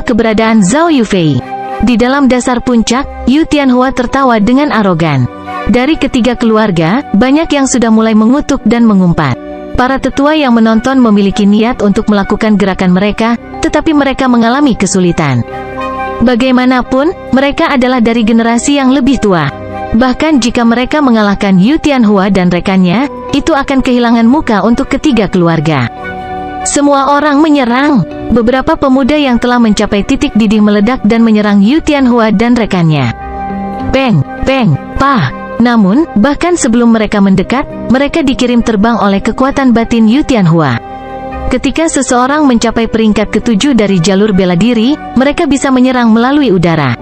Keberadaan Zhao Yufei. Di dalam dasar puncak, Yu Tianhua tertawa dengan arogan. Dari ketiga keluarga, banyak yang sudah mulai mengutuk dan mengumpat. Para tetua yang menonton memiliki niat untuk melakukan gerakan mereka, tetapi mereka mengalami kesulitan. Bagaimanapun, mereka adalah dari generasi yang lebih tua. Bahkan jika mereka mengalahkan Yu Tianhua dan rekannya, itu akan kehilangan muka untuk ketiga keluarga. Semua orang menyerang. Beberapa pemuda yang telah mencapai titik didih meledak dan menyerang Yu Tianhua dan rekannya. Peng, peng, pah. Namun, bahkan sebelum mereka mendekat, mereka dikirim terbang oleh kekuatan batin Yu Tianhua. Ketika seseorang mencapai peringkat ke-7 dari jalur bela diri, mereka bisa menyerang melalui udara.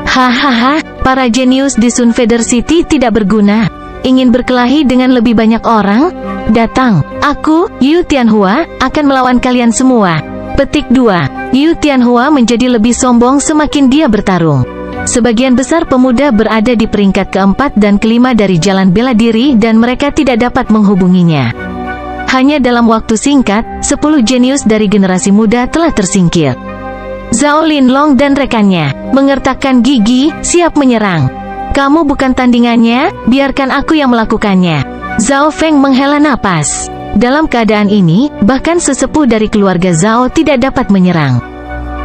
Hahaha, para jenius di Sun Feather City tidak berguna. Ingin berkelahi dengan lebih banyak orang? Datang, aku, Yu Tianhua, akan melawan kalian semua. Petik 2. Yu Tianhua menjadi lebih sombong semakin dia bertarung. Sebagian besar pemuda berada di peringkat ke-4 dan ke-5 dari jalan bela diri dan mereka tidak dapat menghubunginya. Hanya dalam waktu singkat, 10 jenius dari generasi muda telah tersingkir. Zhao Linlong dan rekannya mengertakkan gigi, siap menyerang. Kamu bukan tandingannya, biarkan aku yang melakukannya. Zhao Feng menghela napas. Dalam keadaan ini, bahkan sesepuh dari keluarga Zhao tidak dapat menyerang.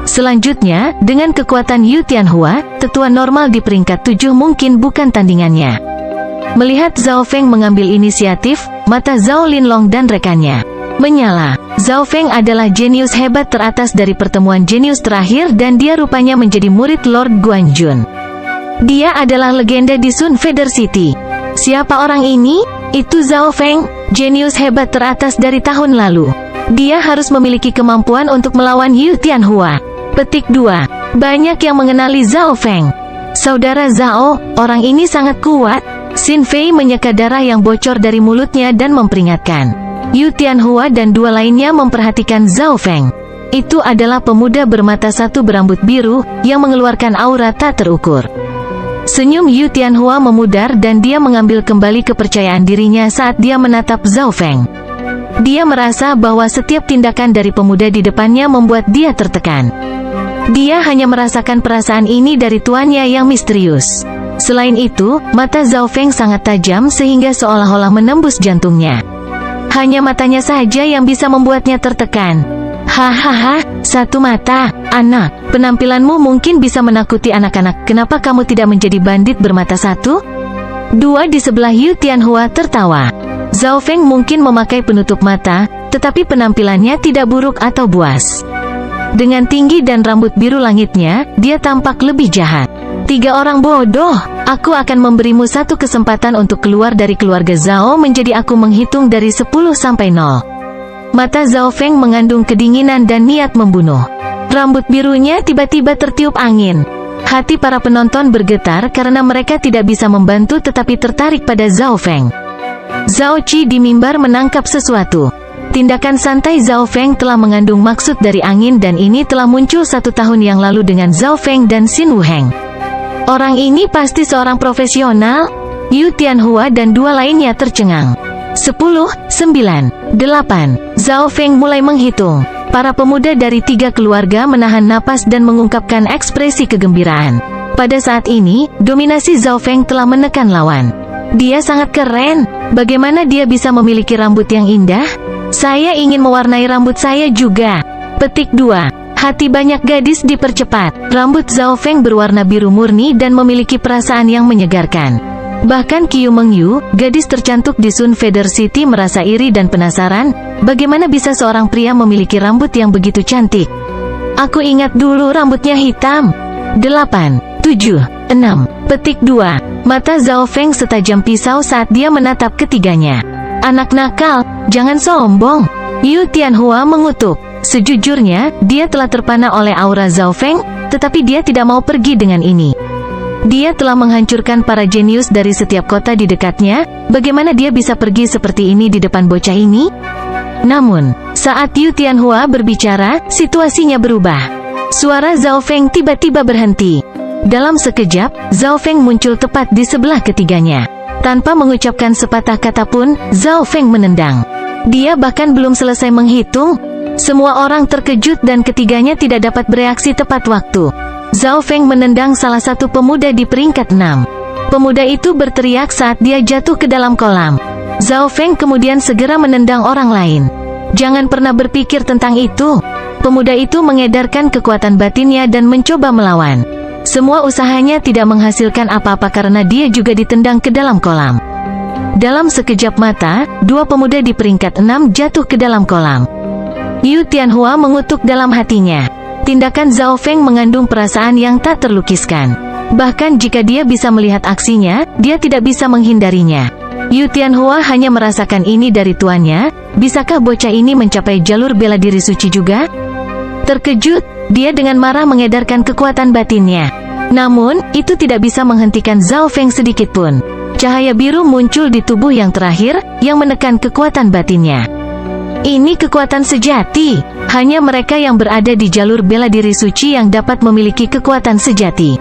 Selanjutnya, dengan kekuatan Yu Tianhua, tetua normal di peringkat 7 mungkin bukan tandingannya. Melihat Zhao Feng mengambil inisiatif, mata Zhao Linlong dan rekannya menyala. Zhao Feng adalah jenius hebat teratas dari pertemuan jenius terakhir dan dia rupanya menjadi murid Lord Guanjun. Dia adalah legenda di Sun Feather City. Siapa orang ini? Itu Zhao Feng, jenius hebat teratas dari tahun lalu. Dia harus memiliki kemampuan untuk melawan Yu Tianhua. Petik 2. Banyak yang mengenali Zhao Feng. Saudara Zhao, orang ini sangat kuat. Xin Fei menyeka darah yang bocor dari mulutnya dan memperingatkan. Yu Tianhua dan dua lainnya memperhatikan Zhao Feng. Itu adalah pemuda bermata satu berambut biru, yang mengeluarkan aura tak terukur. Senyum Yu Tianhua memudar dan dia mengambil kembali kepercayaan dirinya saat dia menatap Zhao Feng. Dia merasa bahwa setiap tindakan dari pemuda di depannya membuat dia tertekan. Dia hanya merasakan perasaan ini dari tuannya yang misterius. Selain itu, mata Zhao Feng sangat tajam sehingga seolah-olah menembus jantungnya. Hanya matanya saja yang bisa membuatnya tertekan. Hahaha, satu mata, anak. Penampilanmu mungkin bisa menakuti anak-anak. Kenapa kamu tidak menjadi bandit bermata satu? Dua di sebelah Yu Tianhua tertawa. Zhao Feng mungkin memakai penutup mata, tetapi penampilannya tidak buruk atau buas. Dengan tinggi dan rambut biru langitnya, dia tampak lebih jahat. 3 orang bodoh. Aku akan memberimu satu kesempatan untuk keluar dari keluarga Zhao menjadi aku menghitung dari 10 sampai 0. Mata Zhao Feng mengandung kedinginan dan niat membunuh. Rambut birunya tiba-tiba tertiup angin. Hati para penonton bergetar karena mereka tidak bisa membantu tetapi tertarik pada Zhao Feng. Zhao Qi di mimbar menangkap sesuatu. Tindakan santai Zhao Feng telah mengandung maksud dari angin dan ini telah muncul 1 tahun yang lalu dengan Zhao Feng dan Xin Wuheng. Orang ini pasti seorang profesional. Yu Tianhua dan 2 lainnya tercengang. 10, 9, 8. Zhao Feng mulai menghitung. Para pemuda dari 3 keluarga menahan napas dan mengungkapkan ekspresi kegembiraan. Pada saat ini, dominasi Zhao Feng telah menekan lawan. Dia sangat keren. Bagaimana dia bisa memiliki rambut yang indah? Saya ingin mewarnai rambut saya juga. Petik 2. Hati banyak gadis dipercepat. Rambut Zhao Feng berwarna biru murni dan memiliki perasaan yang menyegarkan. Bahkan Qiu Mengyu, gadis tercantik di Sun Feather City merasa iri dan penasaran, bagaimana bisa seorang pria memiliki rambut yang begitu cantik. Aku ingat dulu rambutnya hitam. 8, 7, 6. Petik 2. Mata Zhao Feng setajam pisau saat dia menatap ketiganya. Anak nakal, jangan sombong. Yu Tianhua mengutuk. Sejujurnya, dia telah terpana oleh aura Zhao Feng, tetapi dia tidak mau pergi dengan ini. Dia telah menghancurkan para jenius dari setiap kota di dekatnya, bagaimana dia bisa pergi seperti ini di depan bocah ini? Namun, saat Yu Tianhua berbicara, situasinya berubah. Suara Zhao Feng tiba-tiba berhenti. Dalam sekejap, Zhao Feng muncul tepat di sebelah ketiganya. Tanpa mengucapkan sepatah kata pun, Zhao Feng menendang. Dia bahkan belum selesai menghitung. Semua orang terkejut dan ketiganya tidak dapat bereaksi tepat waktu. Zhao Feng menendang salah satu pemuda di peringkat 6. Pemuda itu berteriak saat dia jatuh ke dalam kolam. Zhao Feng kemudian segera menendang orang lain. Jangan pernah berpikir tentang itu. Pemuda itu mengedarkan kekuatan batinnya dan mencoba melawan. Semua usahanya tidak menghasilkan apa-apa karena dia juga ditendang ke dalam kolam. Dalam sekejap mata, dua pemuda di peringkat 6 jatuh ke dalam kolam. Yu Tianhua mengutuk dalam hatinya. Tindakan Zhao Feng mengandung perasaan yang tak terlukiskan. Bahkan jika dia bisa melihat aksinya, dia tidak bisa menghindarinya. Yu Tianhua hanya merasakan ini dari tuannya. Bisakah bocah ini mencapai jalur bela diri suci juga? Terkejut, dia dengan marah mengedarkan kekuatan batinnya. Namun, itu tidak bisa menghentikan Zhao Feng sedikit pun. Cahaya biru muncul di tubuh yang terakhir, yang menekan kekuatan batinnya. Ini kekuatan sejati. Hanya mereka yang berada di jalur bela diri suci yang dapat memiliki kekuatan sejati.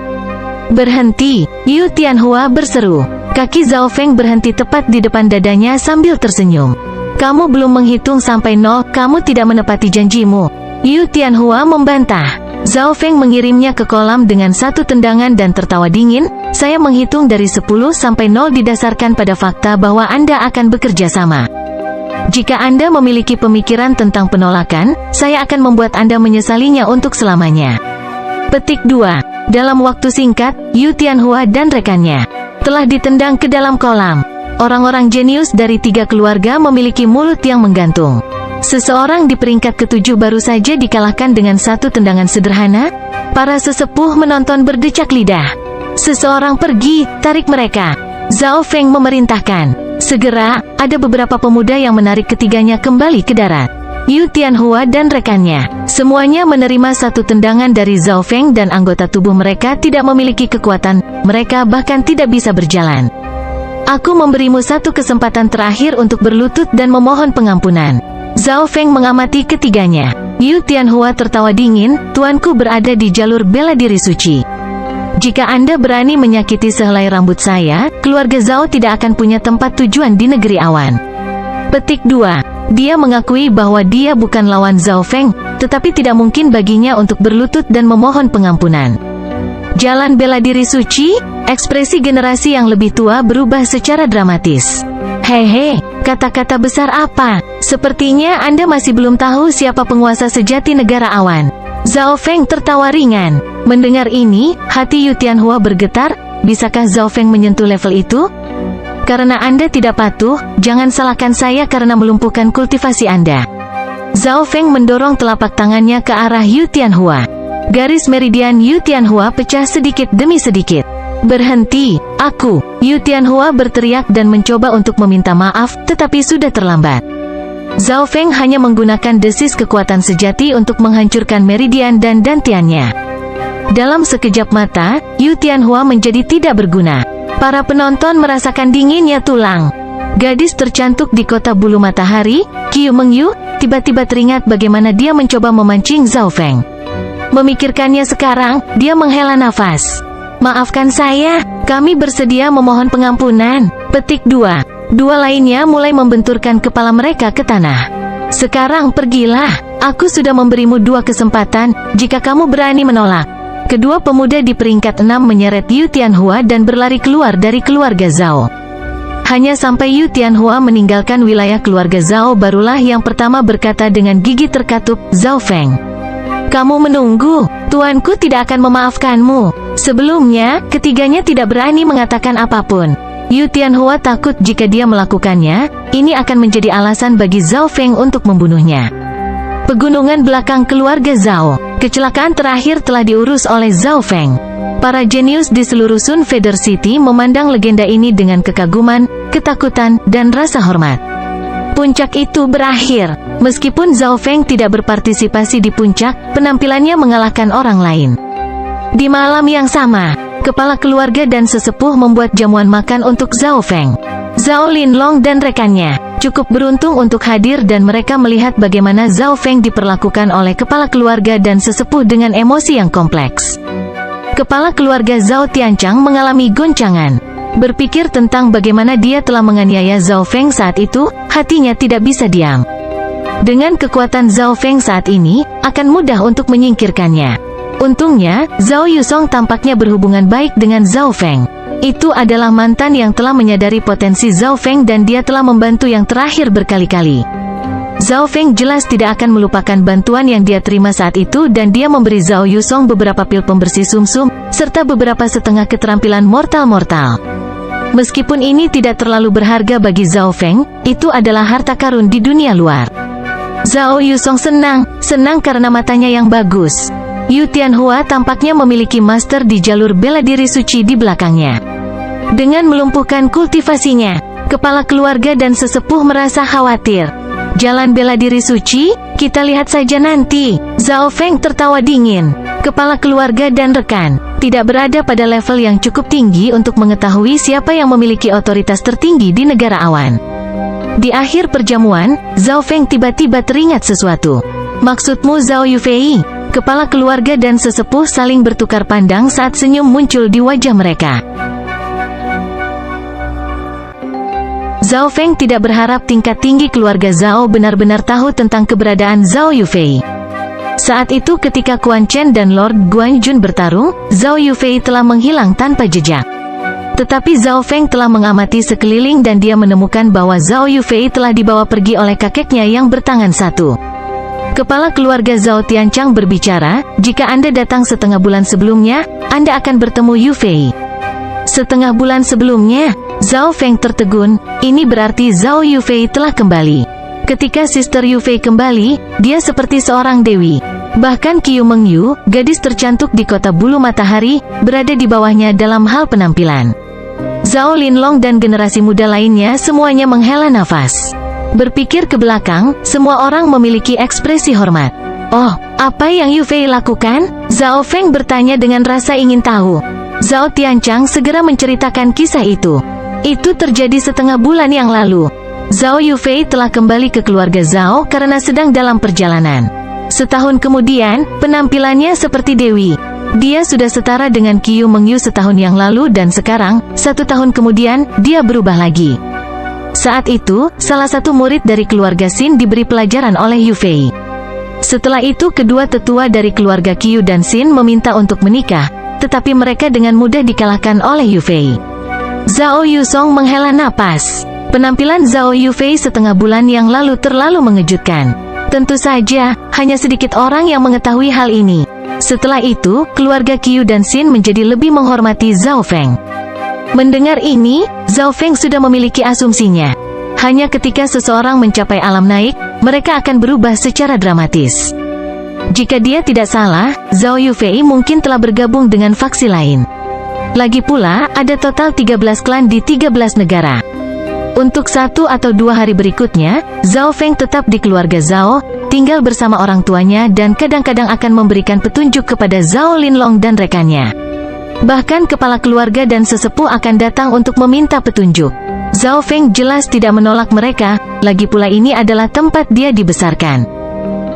Berhenti, Yu Tianhua berseru. Kaki Zhao Feng berhenti tepat di depan dadanya sambil tersenyum. Kamu belum menghitung sampai 0, kamu tidak menepati janjimu. Yu Tianhua membantah. Zhao Feng mengirimnya ke kolam dengan satu tendangan dan tertawa dingin. Saya menghitung dari 10 sampai 0 didasarkan pada fakta bahwa Anda akan bekerja sama. Jika Anda memiliki pemikiran tentang penolakan, saya akan membuat Anda menyesalinya untuk selamanya. Petik 2. Dalam waktu singkat, Yu Tianhua dan rekannya telah ditendang ke dalam kolam. Orang-orang jenius dari 3 keluarga memiliki mulut yang menggantung. Seseorang di peringkat ke-7 baru saja dikalahkan dengan satu tendangan sederhana. Para sesepuh menonton berdecak lidah. Seseorang pergi, tarik mereka. Zhao Feng memerintahkan. Segera, ada beberapa pemuda yang menarik ketiganya kembali ke darat. Yu Tianhua dan rekannya, semuanya menerima satu tendangan dari Zhao Feng dan anggota tubuh mereka tidak memiliki kekuatan, mereka bahkan tidak bisa berjalan. Aku memberimu satu kesempatan terakhir untuk berlutut dan memohon pengampunan. Zhao Feng mengamati ketiganya. Yu Tianhua tertawa dingin, tuanku berada di jalur bela diri suci. Jika Anda berani menyakiti sehelai rambut saya, keluarga Zhao tidak akan punya tempat tujuan di negeri awan. Petik 2. Dia mengakui bahwa dia bukan lawan Zhao Feng, tetapi tidak mungkin baginya untuk berlutut dan memohon pengampunan. Jalan bela diri suci, ekspresi generasi yang lebih tua berubah secara dramatis. Hehe, kata-kata besar apa? Sepertinya Anda masih belum tahu siapa penguasa sejati negara awan. Zhao Feng tertawa ringan. Mendengar ini, hati Yu Tianhua bergetar. Bisakah Zhao Feng menyentuh level itu? Karena Anda tidak patuh, jangan salahkan saya karena melumpuhkan kultivasi Anda. Zhao Feng mendorong telapak tangannya ke arah Yu Tianhua. Garis meridian Yu Tianhua pecah sedikit demi sedikit. Berhenti, aku. Yu Tianhua berteriak dan mencoba untuk meminta maaf, tetapi sudah terlambat. Zhao Feng hanya menggunakan desis kekuatan sejati untuk menghancurkan meridian dan dantiannya. Dalam sekejap mata, Yu Tianhua menjadi tidak berguna. Para penonton merasakan dinginnya tulang. Gadis tercantik di kota bulu matahari, Qiu Mengyu, tiba-tiba teringat bagaimana dia mencoba memancing Zhao Feng. Memikirkannya sekarang, dia menghela nafas. Maafkan saya, kami bersedia memohon pengampunan. Petik 2. Dua lainnya mulai membenturkan kepala mereka ke tanah. Sekarang pergilah, aku sudah memberimu 2 kesempatan, jika kamu berani menolak. Kedua pemuda di peringkat 6 menyeret Yu Tianhua dan berlari keluar dari keluarga Zhao. Hanya sampai Yu Tianhua meninggalkan wilayah keluarga Zhao barulah yang pertama berkata dengan gigi terkatup, Zhao Feng. Kamu menunggu, tuanku tidak akan memaafkanmu. Sebelumnya, ketiganya tidak berani mengatakan apapun. Yu Tianhua takut jika dia melakukannya, ini akan menjadi alasan bagi Zhao Feng untuk membunuhnya. Pegunungan belakang keluarga Zhao. Kecelakaan terakhir telah diurus oleh Zhao Feng. Para jenius di seluruh Sun Feather City memandang legenda ini dengan kekaguman, ketakutan, dan rasa hormat. Puncak itu berakhir. Meskipun Zhao Feng tidak berpartisipasi di puncak, penampilannya mengalahkan orang lain. Di malam yang sama, kepala keluarga dan sesepuh membuat jamuan makan untuk Zhao Feng. Zhao Linlong dan rekannya cukup beruntung untuk hadir dan mereka melihat bagaimana Zhao Feng diperlakukan oleh kepala keluarga dan sesepuh dengan emosi yang kompleks. Kepala keluarga Zhao Tianchang mengalami goncangan. Berpikir tentang bagaimana dia telah menganiaya Zhao Feng saat itu, hatinya tidak bisa diam. Dengan kekuatan Zhao Feng saat ini, akan mudah untuk menyingkirkannya. Untungnya, Zhao Yusong tampaknya berhubungan baik dengan Zhao Feng. Itu adalah mantan yang telah menyadari potensi Zhao Feng dan dia telah membantu yang terakhir berkali-kali. Zhao Feng jelas tidak akan melupakan bantuan yang dia terima saat itu dan dia memberi Zhao Yusong beberapa pil pembersih sumsum, serta beberapa setengah keterampilan mortal-mortal. Meskipun ini tidak terlalu berharga bagi Zhao Feng, itu adalah harta karun di dunia luar. Zhao Yusong senang karena matanya yang bagus. Yu Tianhua tampaknya memiliki master di jalur bela diri suci di belakangnya. Dengan melumpuhkan kultivasinya, kepala keluarga dan sesepuh merasa khawatir. Jalan bela diri suci, kita lihat saja nanti. Zhao Feng tertawa dingin. Kepala keluarga dan rekan tidak berada pada level yang cukup tinggi untuk mengetahui siapa yang memiliki otoritas tertinggi di negara awan. Di akhir perjamuan, Zhao Feng tiba-tiba teringat sesuatu. Maksudmu Zhao Yufei? Kepala keluarga dan sesepuh saling bertukar pandang saat senyum muncul di wajah mereka. Zhao Feng tidak berharap tingkat tinggi keluarga Zhao benar-benar tahu tentang keberadaan Zhao Yufei. Saat itu ketika Quan Chen dan Lord Guanjun bertarung, Zhao Yufei telah menghilang tanpa jejak. Tetapi Zhao Feng telah mengamati sekeliling dan dia menemukan bahwa Zhao Yufei telah dibawa pergi oleh kakeknya yang bertangan satu. Kepala keluarga Zhao Tianchang berbicara, jika Anda datang setengah bulan sebelumnya, Anda akan bertemu Yufei. Setengah bulan sebelumnya, Zhao Feng tertegun, ini berarti Zhao Yufei telah kembali. Ketika Sister Yufei kembali, dia seperti seorang dewi. Bahkan Qiu Mengyu, gadis tercantik di kota bulu matahari, berada di bawahnya dalam hal penampilan. Zhao Linlong dan generasi muda lainnya semuanya menghela nafas. Berpikir ke belakang, semua orang memiliki ekspresi hormat. Oh, apa yang Yufei lakukan? Zhao Feng bertanya dengan rasa ingin tahu. Zhao Tianchang segera menceritakan kisah itu. Itu terjadi setengah bulan yang lalu. Zhao Yufei telah kembali ke keluarga Zhao karena sedang dalam perjalanan. Setahun kemudian, penampilannya seperti dewi. Dia sudah setara dengan Qiu Mengyu setahun yang lalu dan sekarang, 1 tahun kemudian, dia berubah lagi. Saat itu, salah satu murid dari keluarga Xin diberi pelajaran oleh Yufei. Setelah itu kedua tetua dari keluarga Qiu dan Xin meminta untuk menikah, tetapi mereka dengan mudah dikalahkan oleh Yufei. Zhao Yusong menghela napas. Penampilan Zhao Yufei setengah bulan yang lalu terlalu mengejutkan. Tentu saja, hanya sedikit orang yang mengetahui hal ini. Setelah itu, keluarga Qiu dan Xin menjadi lebih menghormati Zhao Feng. Mendengar ini, Zhao Feng sudah memiliki asumsinya. Hanya ketika seseorang mencapai alam naik, mereka akan berubah secara dramatis. Jika dia tidak salah, Zhao Yufei mungkin telah bergabung dengan faksi lain. Lagi pula, ada total 13 klan di 13 negara. Untuk 1 atau 2 hari berikutnya, Zhao Feng tetap di keluarga Zhao, tinggal bersama orang tuanya dan kadang-kadang akan memberikan petunjuk kepada Zhao Linlong dan rekannya. Bahkan kepala keluarga dan sesepuh akan datang untuk meminta petunjuk. Zhao Feng jelas tidak menolak mereka, lagi pula ini adalah tempat dia dibesarkan.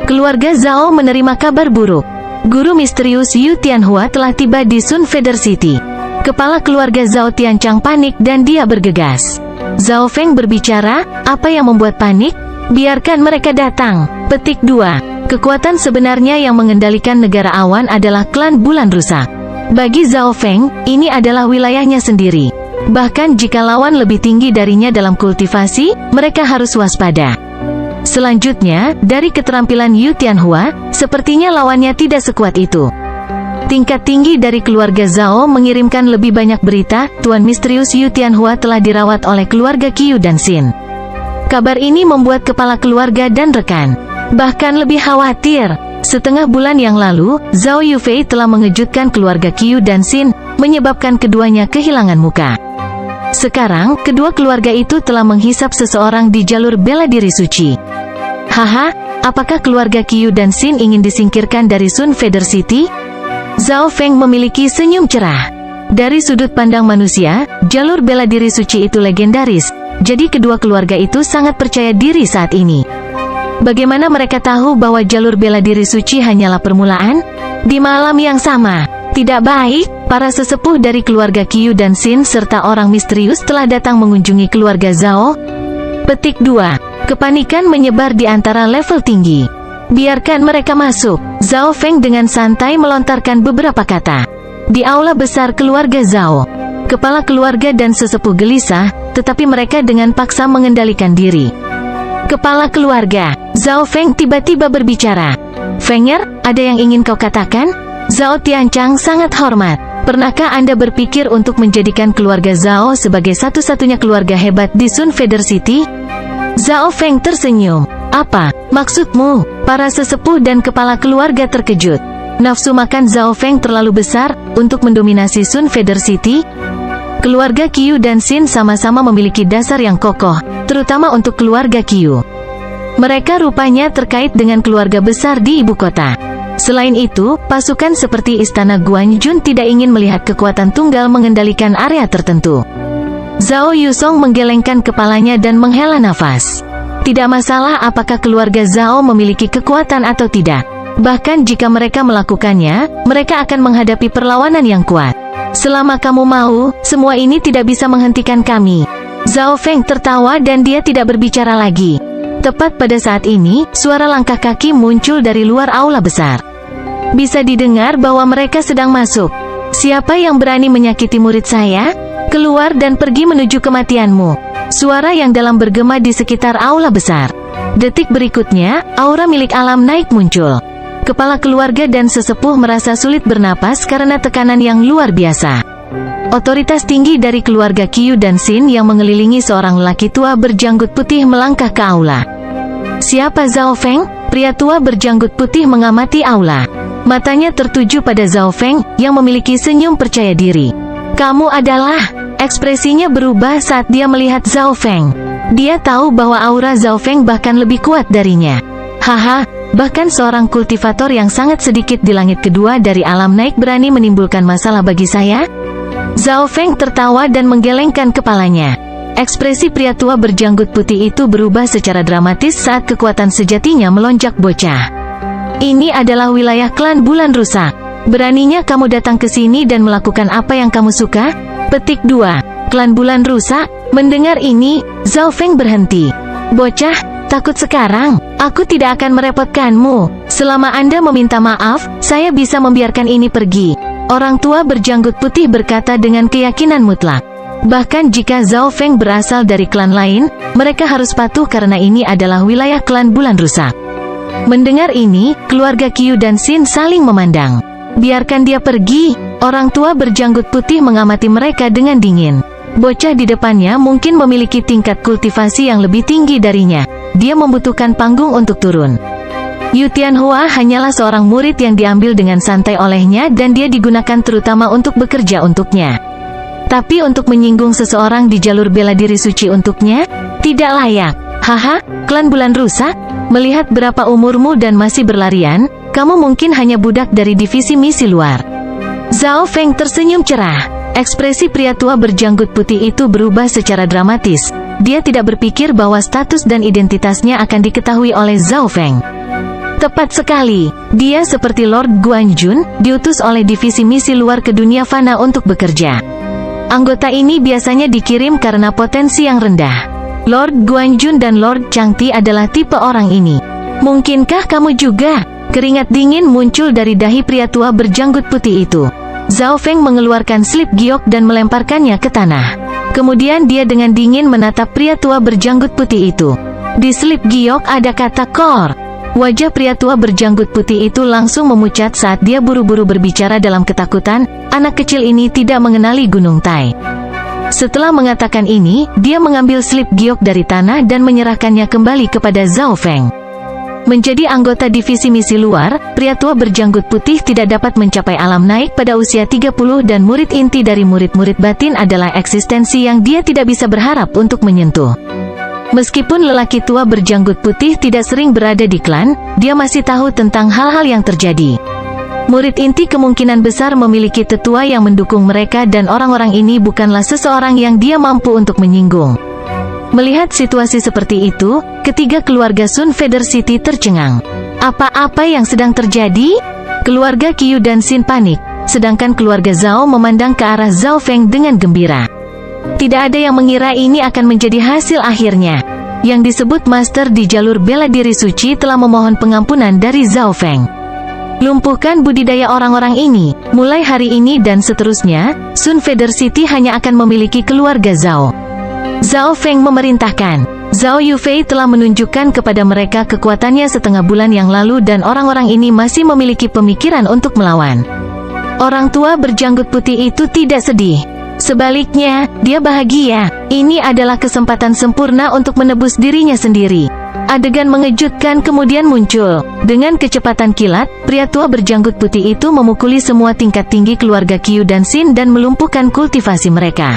Keluarga Zhao menerima kabar buruk. Guru misterius Yu Tianhua telah tiba di Sun Feather City. Kepala keluarga Zhao Tianchang panik dan dia bergegas. Zhao Feng berbicara, apa yang membuat panik? Biarkan mereka datang. Petik 2. Kekuatan sebenarnya yang mengendalikan negara awan adalah klan bulan rusak. Bagi Zhao Feng, ini adalah wilayahnya sendiri. Bahkan jika lawan lebih tinggi darinya dalam kultivasi, mereka harus waspada. Selanjutnya, dari keterampilan Yu Tianhua, sepertinya lawannya tidak sekuat itu. Tingkat tinggi dari keluarga Zhao mengirimkan lebih banyak berita, Tuan misterius Yu Tianhua telah dirawat oleh keluarga Qiu dan Xin. Kabar ini membuat kepala keluarga dan rekan bahkan lebih khawatir. Setengah bulan yang lalu, Zhao Yufei telah mengejutkan keluarga Qiu dan Xin, menyebabkan keduanya kehilangan muka. Sekarang, kedua keluarga itu telah menghisap seseorang di jalur bela diri suci. Haha, apakah keluarga Qiu dan Xin ingin disingkirkan dari Sun Feather City? Zhao Feng memiliki senyum cerah. Dari sudut pandang manusia, jalur bela diri suci itu legendaris, Jadi kedua keluarga itu sangat percaya diri saat ini. Bagaimana mereka tahu bahwa jalur bela diri suci hanyalah permulaan? Di malam yang sama, tidak baik, para sesepuh dari keluarga Qiu dan Xin serta orang misterius telah datang mengunjungi keluarga Zhao. Petik 2. Kepanikan menyebar di antara level tinggi. Biarkan mereka masuk. Zhao Feng dengan santai melontarkan beberapa kata. Di aula besar keluarga Zhao, kepala keluarga dan sesepuh gelisah, tetapi mereka dengan paksa mengendalikan diri. Kepala keluarga, Zhao Feng tiba-tiba berbicara. Fenger, ada yang ingin kau katakan? Zhao Tianchang sangat hormat. Pernahkah Anda berpikir untuk menjadikan keluarga Zhao sebagai satu-satunya keluarga hebat di Sun Feather City? Zhao Feng tersenyum. Apa maksudmu? Para sesepuh dan kepala keluarga terkejut. Nafsu makan Zhao Feng terlalu besar untuk mendominasi Sun Feather City? Keluarga Qiu dan Xin sama-sama memiliki dasar yang kokoh, terutama untuk keluarga Qiu. Mereka rupanya terkait dengan keluarga besar di ibu kota. Selain itu, pasukan seperti Istana Guanjun tidak ingin melihat kekuatan tunggal mengendalikan area tertentu. Zhao Yusong menggelengkan kepalanya dan menghela nafas. Tidak masalah apakah keluarga Zhao memiliki kekuatan atau tidak. Bahkan jika mereka melakukannya, mereka akan menghadapi perlawanan yang kuat. Selama kamu mau, semua ini tidak bisa menghentikan kami. Zhao Feng tertawa dan dia tidak berbicara lagi. Tepat pada saat ini, suara langkah kaki muncul dari luar aula besar. Bisa didengar bahwa mereka sedang masuk. Siapa yang berani menyakiti murid saya? Keluar dan pergi menuju kematianmu. Suara yang dalam bergema di sekitar aula besar. Detik berikutnya, aura milik alam naik muncul. Kepala keluarga dan sesepuh merasa sulit bernapas karena tekanan yang luar biasa. Otoritas tinggi dari keluarga Qiu dan Xin yang mengelilingi seorang lelaki tua berjanggut putih melangkah ke aula. Siapa Zhao Feng? Pria tua berjanggut putih mengamati aula. Matanya tertuju pada Zhao Feng yang memiliki senyum percaya diri. Kamu adalah... Ekspresinya berubah saat dia melihat Zhao Feng. Dia tahu bahwa aura Zhao Feng bahkan lebih kuat darinya. Haha, bahkan seorang kultivator yang sangat sedikit di langit kedua dari alam naik berani menimbulkan masalah bagi saya? Zhao Feng tertawa dan menggelengkan kepalanya. Ekspresi pria tua berjanggut putih itu berubah secara dramatis saat kekuatan sejatinya melonjak bocah. Ini adalah wilayah klan Bulan Rusak. Beraninya kamu datang ke sini dan melakukan apa yang kamu suka? Petik 2. Klan Bulan Rusak. Mendengar ini, Zhao Feng berhenti. Bocah, takut sekarang? Aku tidak akan merepotkanmu. Selama Anda meminta maaf, saya bisa membiarkan ini pergi. Orang tua berjanggut putih berkata dengan keyakinan mutlak. Bahkan jika Zhao Feng berasal dari klan lain, mereka harus patuh karena ini adalah wilayah klan Bulan Rusak. Mendengar ini, keluarga Qiu dan Xin saling memandang. Biarkan dia pergi. Orang tua berjanggut putih mengamati mereka dengan dingin. Bocah di depannya mungkin memiliki tingkat kultivasi yang lebih tinggi darinya. Dia membutuhkan panggung untuk turun. Yu Tianhua hanyalah seorang murid yang diambil dengan santai olehnya dan dia digunakan terutama untuk bekerja untuknya. Tapi untuk menyinggung seseorang di jalur bela diri suci untuknya, tidak layak. Haha, klan Bulan Rusak? Melihat berapa umurmu dan masih berlarian, kamu mungkin hanya budak dari divisi misi luar. Zhao Feng tersenyum cerah. Ekspresi pria tua berjanggut putih itu berubah secara dramatis. Dia tidak berpikir bahwa status dan identitasnya akan diketahui oleh Zhao Feng. Tepat sekali, dia seperti Lord Guanjun, diutus oleh divisi misi luar ke dunia fana untuk bekerja. Anggota ini biasanya dikirim karena potensi yang rendah. Lord Guanjun dan Lord Changti adalah tipe orang ini. Mungkinkah kamu juga? Keringat dingin muncul dari dahi pria tua berjanggut putih itu. Zhao Feng mengeluarkan slip giok dan melemparkannya ke tanah. Kemudian dia dengan dingin menatap pria tua berjanggut putih itu. Di slip giok ada kata core. Wajah pria tua berjanggut putih itu langsung memucat saat dia buru-buru berbicara dalam ketakutan. Anak kecil ini tidak mengenali Gunung Tai. Setelah mengatakan ini, dia mengambil slip giok dari tanah dan menyerahkannya kembali kepada Zhao Feng. Menjadi anggota divisi misi luar, pria tua berjanggut putih tidak dapat mencapai alam naik pada usia 30 dan murid inti dari murid-murid batin adalah eksistensi yang dia tidak bisa berharap untuk menyentuh. Meskipun lelaki tua berjanggut putih tidak sering berada di klan, dia masih tahu tentang hal-hal yang terjadi. Murid inti kemungkinan besar memiliki tetua yang mendukung mereka dan orang-orang ini bukanlah seseorang yang dia mampu untuk menyinggung. Melihat situasi seperti itu, ketiga keluarga Sun Feather City tercengang. Apa-apa yang sedang terjadi? Keluarga Qiu dan Xin panik, sedangkan keluarga Zhao memandang ke arah Zhao Feng dengan gembira. Tidak ada yang mengira ini akan menjadi hasil akhirnya. Yang disebut master di jalur bela diri suci telah memohon pengampunan dari Zhao Feng. Lumpuhkan budidaya orang-orang ini. Mulai hari ini dan seterusnya, Sun Feather City hanya akan memiliki keluarga Zhao. Zhao Feng memerintahkan. Zhao Yufei telah menunjukkan kepada mereka kekuatannya setengah bulan yang lalu dan orang-orang ini masih memiliki pemikiran untuk melawan. Orang tua berjanggut putih itu tidak sedih. Sebaliknya, dia bahagia. Ini adalah kesempatan sempurna untuk menebus dirinya sendiri. Adegan mengejutkan kemudian muncul. Dengan kecepatan kilat, pria tua berjanggut putih itu memukuli semua tingkat tinggi keluarga Qiu dan Xin dan melumpuhkan kultivasi mereka.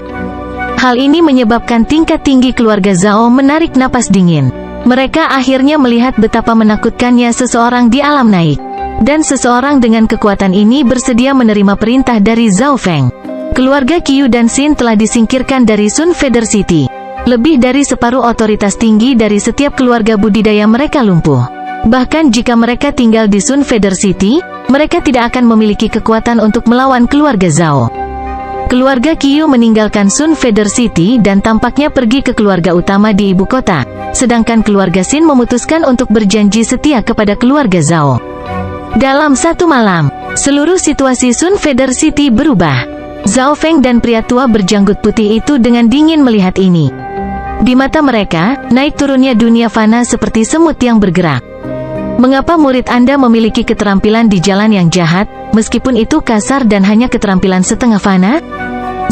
Hal ini menyebabkan tingkat tinggi keluarga Zhao menarik napas dingin. Mereka akhirnya melihat betapa menakutkannya seseorang di alam naik. Dan seseorang dengan kekuatan ini bersedia menerima perintah dari Zhao Feng. Keluarga Qiu dan Xin telah disingkirkan dari Sun Feather City. Lebih dari separuh otoritas tinggi dari setiap keluarga budidaya mereka lumpuh. Bahkan jika mereka tinggal di Sun Feather City, mereka tidak akan memiliki kekuatan untuk melawan keluarga Zhao. Keluarga Qiu meninggalkan Sun Feather City dan tampaknya pergi ke keluarga utama di ibu kota, sedangkan keluarga Xin memutuskan untuk berjanji setia kepada keluarga Zhao. Dalam satu malam, seluruh situasi Sun Feather City berubah. Zhao Feng dan pria tua berjanggut putih itu dengan dingin melihat ini. Di mata mereka, naik turunnya dunia fana seperti semut yang bergerak. Mengapa murid Anda memiliki keterampilan di jalan yang jahat, meskipun itu kasar dan hanya keterampilan setengah fana?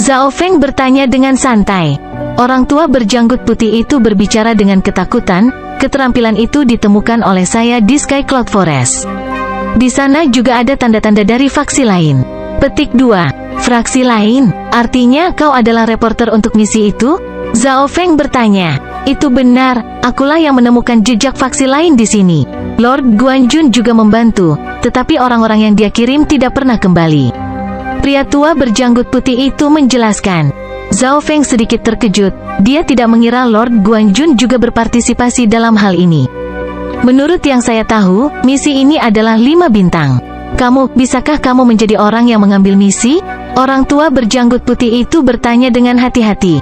Zhao Feng bertanya dengan santai. Orang tua berjanggut putih itu berbicara dengan ketakutan, keterampilan itu ditemukan oleh saya di Sky Cloud Forest. Di sana juga ada tanda-tanda dari faksi lain. Petik 2. Fraksi lain, artinya kau adalah reporter untuk misi itu? Zhao Feng bertanya. Itu benar, akulah yang menemukan jejak faksi lain di sini. Lord Guanjun juga membantu, tetapi orang-orang yang dia kirim tidak pernah kembali. Pria tua berjanggut putih itu menjelaskan. Zhao Feng sedikit terkejut, dia tidak mengira Lord Guanjun juga berpartisipasi dalam hal ini. Menurut yang saya tahu, misi ini adalah 5 bintang. Bisakah kamu menjadi orang yang mengambil misi? Orang tua berjanggut putih itu bertanya dengan hati-hati.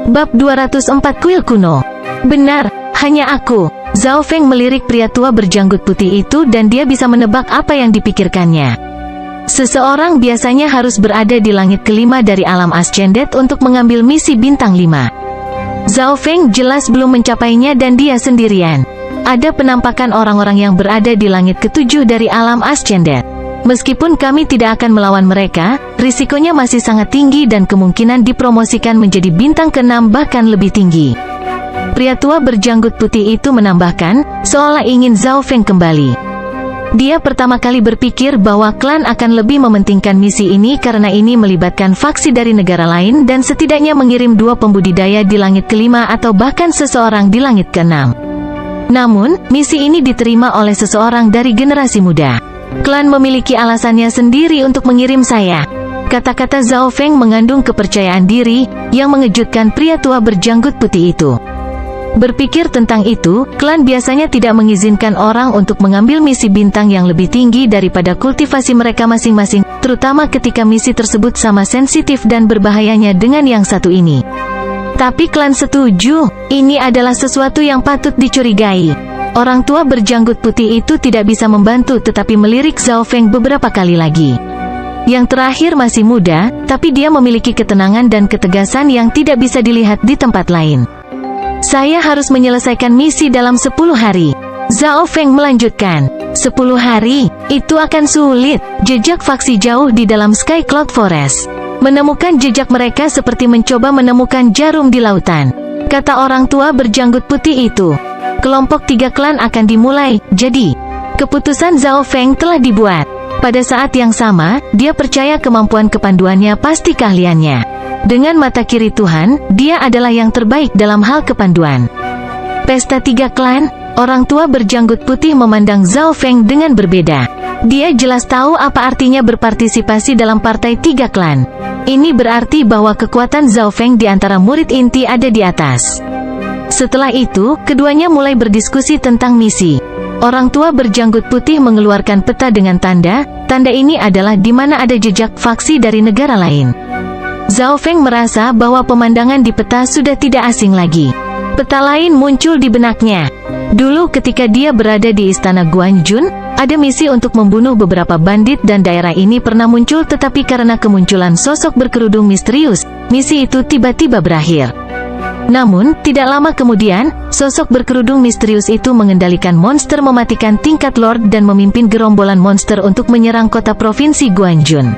Bab 204 Kuil Kuno. Benar, hanya aku. Zhao Feng melirik pria tua berjanggut putih itu dan dia bisa menebak apa yang dipikirkannya. Seseorang biasanya harus berada di langit kelima dari alam Ascended untuk mengambil misi bintang 5. Zhao Feng jelas belum mencapainya dan dia sendirian. Ada penampakan orang-orang yang berada di langit ke-7 dari alam Ascended. Meskipun kami tidak akan melawan mereka, risikonya masih sangat tinggi dan kemungkinan dipromosikan menjadi bintang ke-6 bahkan lebih tinggi. Pria tua berjanggut putih itu menambahkan, seolah ingin Zhao Feng kembali. Dia pertama kali berpikir bahwa klan akan lebih mementingkan misi ini karena ini melibatkan faksi dari negara lain dan setidaknya mengirim 2 pembudidaya di langit ke-5 atau bahkan seseorang di langit ke-6. Namun, misi ini diterima oleh seseorang dari generasi muda. Klan memiliki alasannya sendiri untuk mengirim saya. Kata-kata Zhao Feng mengandung kepercayaan diri, yang mengejutkan pria tua berjanggut putih itu. Berpikir tentang itu, klan biasanya tidak mengizinkan orang untuk mengambil misi bintang yang lebih tinggi daripada kultivasi mereka masing-masing, terutama ketika misi tersebut sama sensitif dan berbahayanya dengan yang satu ini. Tapi klan setuju, ini adalah sesuatu yang patut dicurigai. Orang tua berjanggut putih itu tidak bisa membantu tetapi melirik Zhao Feng beberapa kali lagi. Yang terakhir masih muda, tapi dia memiliki ketenangan dan ketegasan yang tidak bisa dilihat di tempat lain. Saya harus menyelesaikan misi dalam 10 hari. Zhao Feng melanjutkan. 10 hari, itu akan sulit. Jejak faksi jauh di dalam Sky Cloud Forest. Menemukan jejak mereka seperti mencoba menemukan jarum di lautan. Kata orang tua berjanggut putih itu. Kelompok 3 klan akan dimulai, jadi keputusan Zhao Feng telah dibuat. Pada saat yang sama, dia percaya kemampuan kepanduannya pasti keahliannya. Dengan mata kiri Tuhan, dia adalah yang terbaik dalam hal kepanduan. Pesta 3 klan, orang tua berjanggut putih memandang Zhao Feng dengan berbeda. Dia jelas tahu apa artinya berpartisipasi dalam partai 3 klan. Ini berarti bahwa kekuatan Zhao Feng di antara murid inti ada di atas. Setelah itu, keduanya mulai berdiskusi tentang misi. Orang tua berjanggut putih mengeluarkan peta dengan tanda ini adalah di mana ada jejak faksi dari negara lain. Zhao Feng merasa bahwa pemandangan di peta sudah tidak asing lagi. Peta lain muncul di benaknya. Dulu ketika dia berada di istana Guanjun, ada misi untuk membunuh beberapa bandit dan daerah ini pernah muncul, tetapi karena kemunculan sosok berkerudung misterius, misi itu tiba-tiba berakhir. Namun, tidak lama kemudian, sosok berkerudung misterius itu mengendalikan monster mematikan tingkat Lord dan memimpin gerombolan monster untuk menyerang kota provinsi Guanjun.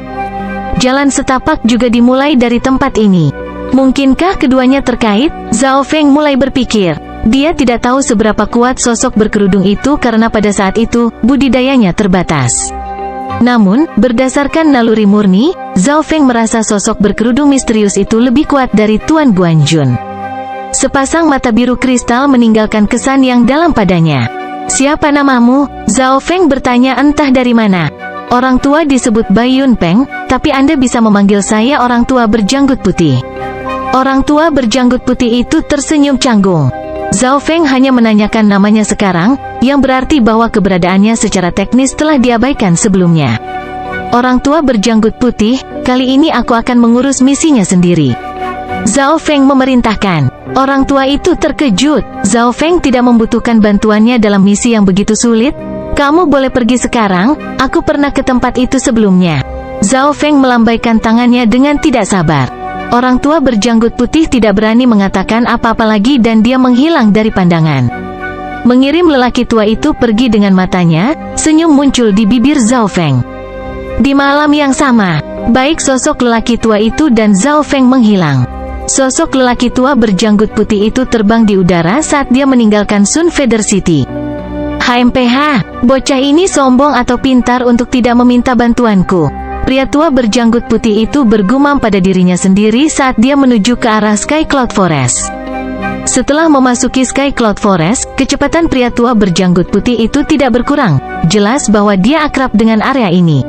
Jalan setapak juga dimulai dari tempat ini. Mungkinkah keduanya terkait? Zhao Feng mulai berpikir. Dia tidak tahu seberapa kuat sosok berkerudung itu karena pada saat itu, budidayanya terbatas. Namun, berdasarkan naluri murni, Zhao Feng merasa sosok berkerudung misterius itu lebih kuat dari Tuan Guanjun. Sepasang mata biru kristal meninggalkan kesan yang dalam padanya. "Siapa namamu?" Zhao Feng bertanya entah dari mana. "Orang tua disebut Bai Yun Peng, tapi Anda bisa memanggil saya orang tua berjanggut putih." Orang tua berjanggut putih itu tersenyum canggung. Zhao Feng hanya menanyakan namanya sekarang, yang berarti bahwa keberadaannya secara teknis telah diabaikan sebelumnya. "Orang tua berjanggut putih, kali ini aku akan mengurus misinya sendiri," Zhao Feng memerintahkan. Orang tua itu terkejut. Zhao Feng tidak membutuhkan bantuannya dalam misi yang begitu sulit. "Kamu boleh pergi sekarang, aku pernah ke tempat itu sebelumnya." Zhao Feng melambaikan tangannya dengan tidak sabar. Orang tua berjanggut putih tidak berani mengatakan apa-apa lagi dan dia menghilang dari pandangan. Mengirim lelaki tua itu pergi dengan matanya, senyum muncul di bibir Zhao Feng. Di malam yang sama, baik sosok lelaki tua itu dan Zhao Feng menghilang. Sosok lelaki tua berjanggut putih itu terbang di udara saat dia meninggalkan Sun Feather City. "HMPH, bocah ini sombong atau pintar untuk tidak meminta bantuanku?" Pria tua berjanggut putih itu bergumam pada dirinya sendiri saat dia menuju ke arah Sky Cloud Forest. Setelah memasuki Sky Cloud Forest, kecepatan pria tua berjanggut putih itu tidak berkurang. Jelas bahwa dia akrab dengan area ini.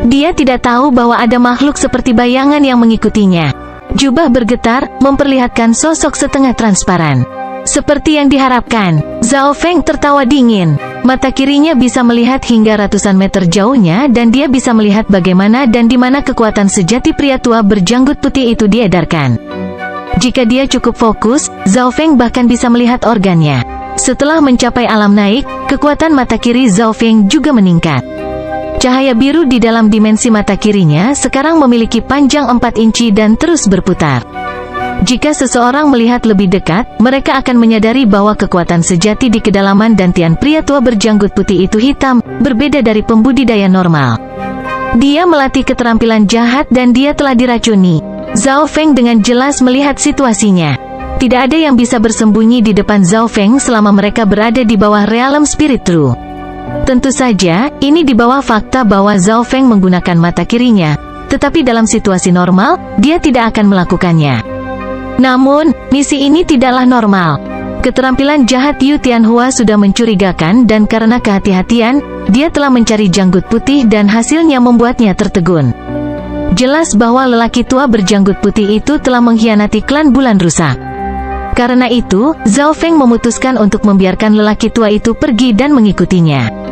Dia tidak tahu bahwa ada makhluk seperti bayangan yang mengikutinya. Jubah bergetar, memperlihatkan sosok setengah transparan. Seperti yang diharapkan, Zhao Feng tertawa dingin. Mata kirinya bisa melihat hingga ratusan meter jauhnya dan dia bisa melihat bagaimana dan di mana kekuatan sejati pria tua berjanggut putih itu diedarkan. Jika dia cukup fokus, Zhao Feng bahkan bisa melihat organnya. Setelah mencapai alam naik, kekuatan mata kiri Zhao Feng juga meningkat. Cahaya biru di dalam dimensi mata kirinya sekarang memiliki panjang 4 inci dan terus berputar. Jika seseorang melihat lebih dekat, mereka akan menyadari bahwa kekuatan sejati di kedalaman dantian pria tua berjanggut putih itu hitam, berbeda dari pembudidaya normal. Dia melatih keterampilan jahat dan dia telah diracuni. Zhao Feng dengan jelas melihat situasinya. Tidak ada yang bisa bersembunyi di depan Zhao Feng selama mereka berada di bawah realm spirit true. Tentu saja, ini di bawah fakta bahwa Zhao Feng menggunakan mata kirinya, tetapi dalam situasi normal, dia tidak akan melakukannya. Namun, misi ini tidaklah normal. Keterampilan jahat Yu Tianhua sudah mencurigakan dan karena kehati-hatian, dia telah mencari janggut putih dan hasilnya membuatnya tertegun. Jelas bahwa lelaki tua berjanggut putih itu telah mengkhianati klan Bulan Rusak. Karena itu, Zhao Feng memutuskan untuk membiarkan lelaki tua itu pergi dan mengikutinya.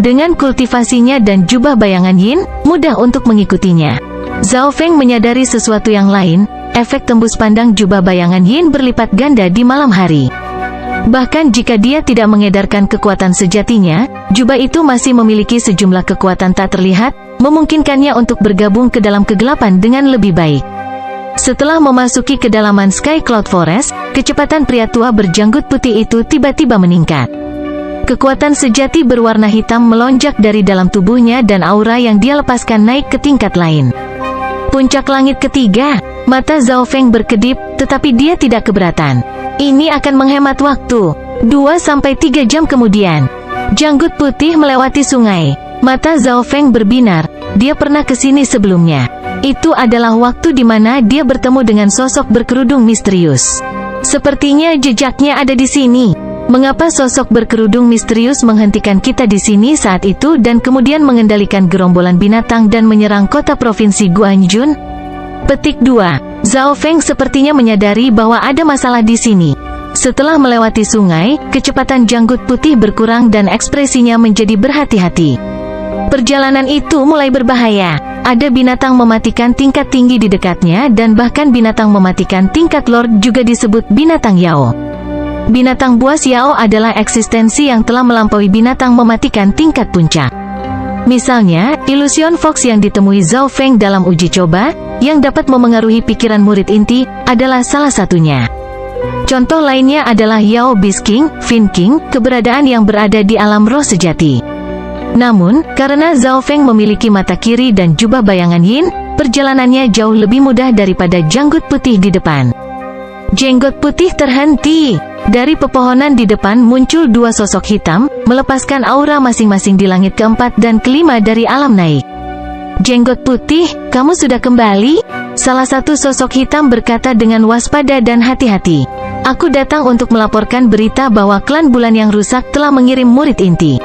Dengan kultivasinya dan jubah bayangan Yin, mudah untuk mengikutinya. Zhao Feng menyadari sesuatu yang lain. Efek tembus pandang jubah bayangan Yin berlipat ganda di malam hari. Bahkan jika dia tidak mengedarkan kekuatan sejatinya, jubah itu masih memiliki sejumlah kekuatan tak terlihat, memungkinkannya untuk bergabung ke dalam kegelapan dengan lebih baik. Setelah memasuki kedalaman Sky Cloud Forest, kecepatan pria tua berjanggut putih itu tiba-tiba meningkat. Kekuatan sejati berwarna hitam melonjak dari dalam tubuhnya dan aura yang dia lepaskan naik ke tingkat lain. Puncak langit ketiga. Mata Zhao Feng berkedip, tetapi dia tidak keberatan. Ini akan menghemat waktu. 2-3 jam kemudian, janggut putih melewati sungai. Mata Zhao Feng berbinar. Dia pernah ke sini sebelumnya. Itu adalah waktu di mana dia bertemu dengan sosok berkerudung misterius. Sepertinya jejaknya ada di sini. Mengapa sosok berkerudung misterius menghentikan kita di sini saat itu dan kemudian mengendalikan gerombolan binatang dan menyerang kota provinsi Guanjun? Petik 2. Zhao Feng sepertinya menyadari bahwa ada masalah di sini. Setelah melewati sungai, kecepatan janggut putih berkurang dan ekspresinya menjadi berhati-hati. Perjalanan itu mulai berbahaya. Ada binatang mematikan tingkat tinggi di dekatnya dan bahkan binatang mematikan tingkat Lord juga disebut binatang Yao. Binatang buas Yao adalah eksistensi yang telah melampaui binatang mematikan tingkat puncak. Misalnya, Illusion Fox yang ditemui Zhao Feng dalam uji coba, yang dapat memengaruhi pikiran murid inti, adalah salah satunya. Contoh lainnya adalah Yao Beast King, Fin King, keberadaan yang berada di alam roh sejati. Namun, karena Zhao Feng memiliki mata kiri dan jubah bayangan yin, perjalanannya jauh lebih mudah daripada janggut putih di depan. Jenggot putih terhenti. Dari pepohonan di depan muncul dua sosok hitam, melepaskan aura masing-masing di langit keempat dan kelima dari alam naik. Jenggot putih, kamu sudah kembali? Salah satu sosok hitam berkata dengan waspada dan hati-hati. Aku datang untuk melaporkan berita bahwa klan bulan yang rusak telah mengirim murid inti.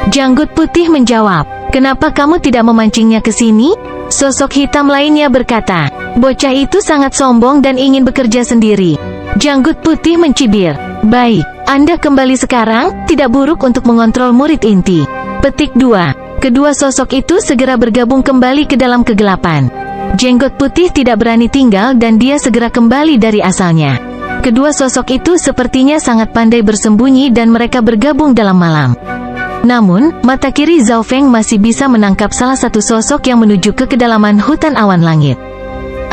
Janggut putih menjawab, kenapa kamu tidak memancingnya ke sini? Sosok hitam lainnya berkata, bocah itu sangat sombong dan ingin bekerja sendiri. Janggut putih mencibir, baik, Anda kembali sekarang, tidak buruk untuk mengontrol murid inti. Petik 2. Kedua sosok itu segera bergabung kembali ke dalam kegelapan. Jenggot putih tidak berani tinggal dan dia segera kembali dari asalnya. Kedua sosok itu sepertinya sangat pandai bersembunyi dan mereka bergabung dalam malam. Namun, mata kiri Zhao Feng masih bisa menangkap salah satu sosok yang menuju ke kedalaman hutan awan langit.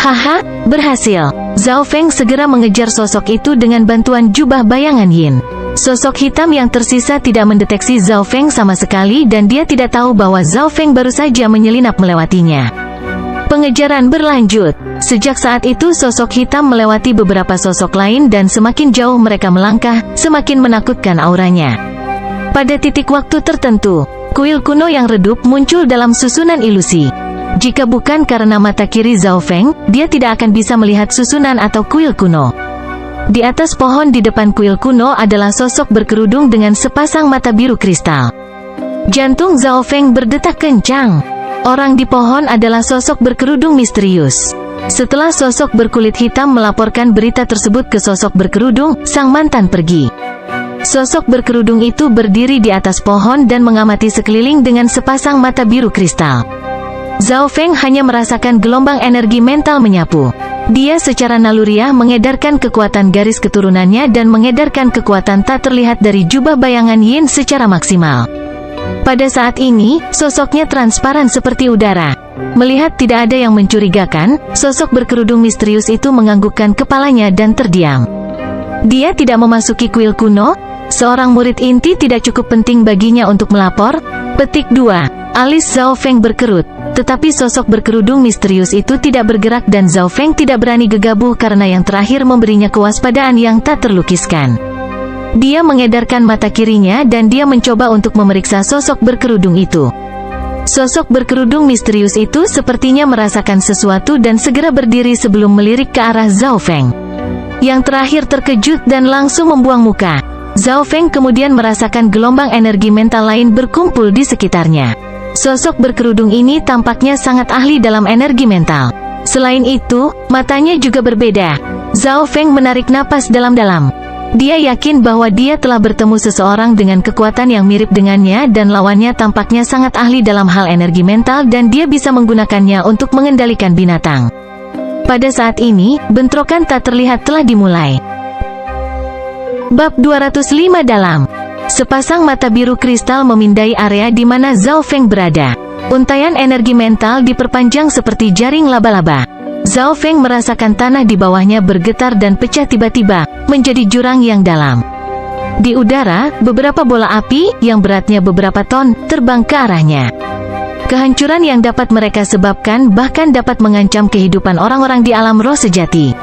Haha, berhasil. Zhao Feng segera mengejar sosok itu dengan bantuan jubah bayangan yin. Sosok hitam yang tersisa tidak mendeteksi Zhao Feng sama sekali dan dia tidak tahu bahwa Zhao Feng baru saja menyelinap melewatinya. Pengejaran berlanjut. Sejak saat itu sosok hitam melewati beberapa sosok lain dan semakin jauh mereka melangkah, semakin menakutkan auranya. Pada titik waktu tertentu, kuil kuno yang redup muncul dalam susunan ilusi. Jika bukan karena mata kiri Zhao Feng, dia tidak akan bisa melihat susunan atau kuil kuno. Di atas pohon di depan kuil kuno adalah sosok berkerudung dengan sepasang mata biru kristal. Jantung Zhao Feng berdetak kencang. Orang di pohon adalah sosok berkerudung misterius. Setelah sosok berkulit hitam melaporkan berita tersebut ke sosok berkerudung, sang mantan pergi. Sosok berkerudung itu berdiri di atas pohon dan mengamati sekeliling dengan sepasang mata biru kristal. Zhao Feng hanya merasakan gelombang energi mental menyapu. Dia secara naluriah mengedarkan kekuatan garis keturunannya dan mengedarkan kekuatan tak terlihat dari jubah bayangan yin secara maksimal. Pada saat ini, sosoknya transparan seperti udara. Melihat tidak ada yang mencurigakan, sosok berkerudung misterius itu menganggukkan kepalanya dan terdiam. Dia tidak memasuki kuil kuno. Seorang murid inti tidak cukup penting baginya untuk melapor. Petik 2. Alis Zhao Feng berkerut. Tetapi sosok berkerudung misterius itu tidak bergerak dan Zhao Feng tidak berani gegabah karena yang terakhir memberinya kewaspadaan yang tak terlukiskan. Dia mengedarkan mata kirinya dan dia mencoba untuk memeriksa sosok berkerudung itu. Sosok berkerudung misterius itu sepertinya merasakan sesuatu dan segera berdiri sebelum melirik ke arah Zhao Feng. Yang terakhir terkejut dan langsung membuang muka. Zhao Feng kemudian merasakan gelombang energi mental lain berkumpul di sekitarnya. Sosok berkerudung ini tampaknya sangat ahli dalam energi mental. Selain itu, matanya juga berbeda. Zhao Feng menarik napas dalam-dalam. Dia yakin bahwa dia telah bertemu seseorang dengan kekuatan yang mirip dengannya dan lawannya tampaknya sangat ahli dalam hal energi mental dan dia bisa menggunakannya untuk mengendalikan binatang. Pada saat ini, bentrokan tak terlihat telah dimulai. Bab 205 dalam. Sepasang mata biru kristal memindai area di mana Zhao Feng berada. Untaian energi mental diperpanjang seperti jaring laba-laba. Zhao Feng merasakan tanah di bawahnya bergetar dan pecah tiba-tiba, menjadi jurang yang dalam. Di udara, beberapa bola api, yang beratnya beberapa ton, terbang ke arahnya. Kehancuran yang dapat mereka sebabkan bahkan dapat mengancam kehidupan orang-orang di alam roh sejati.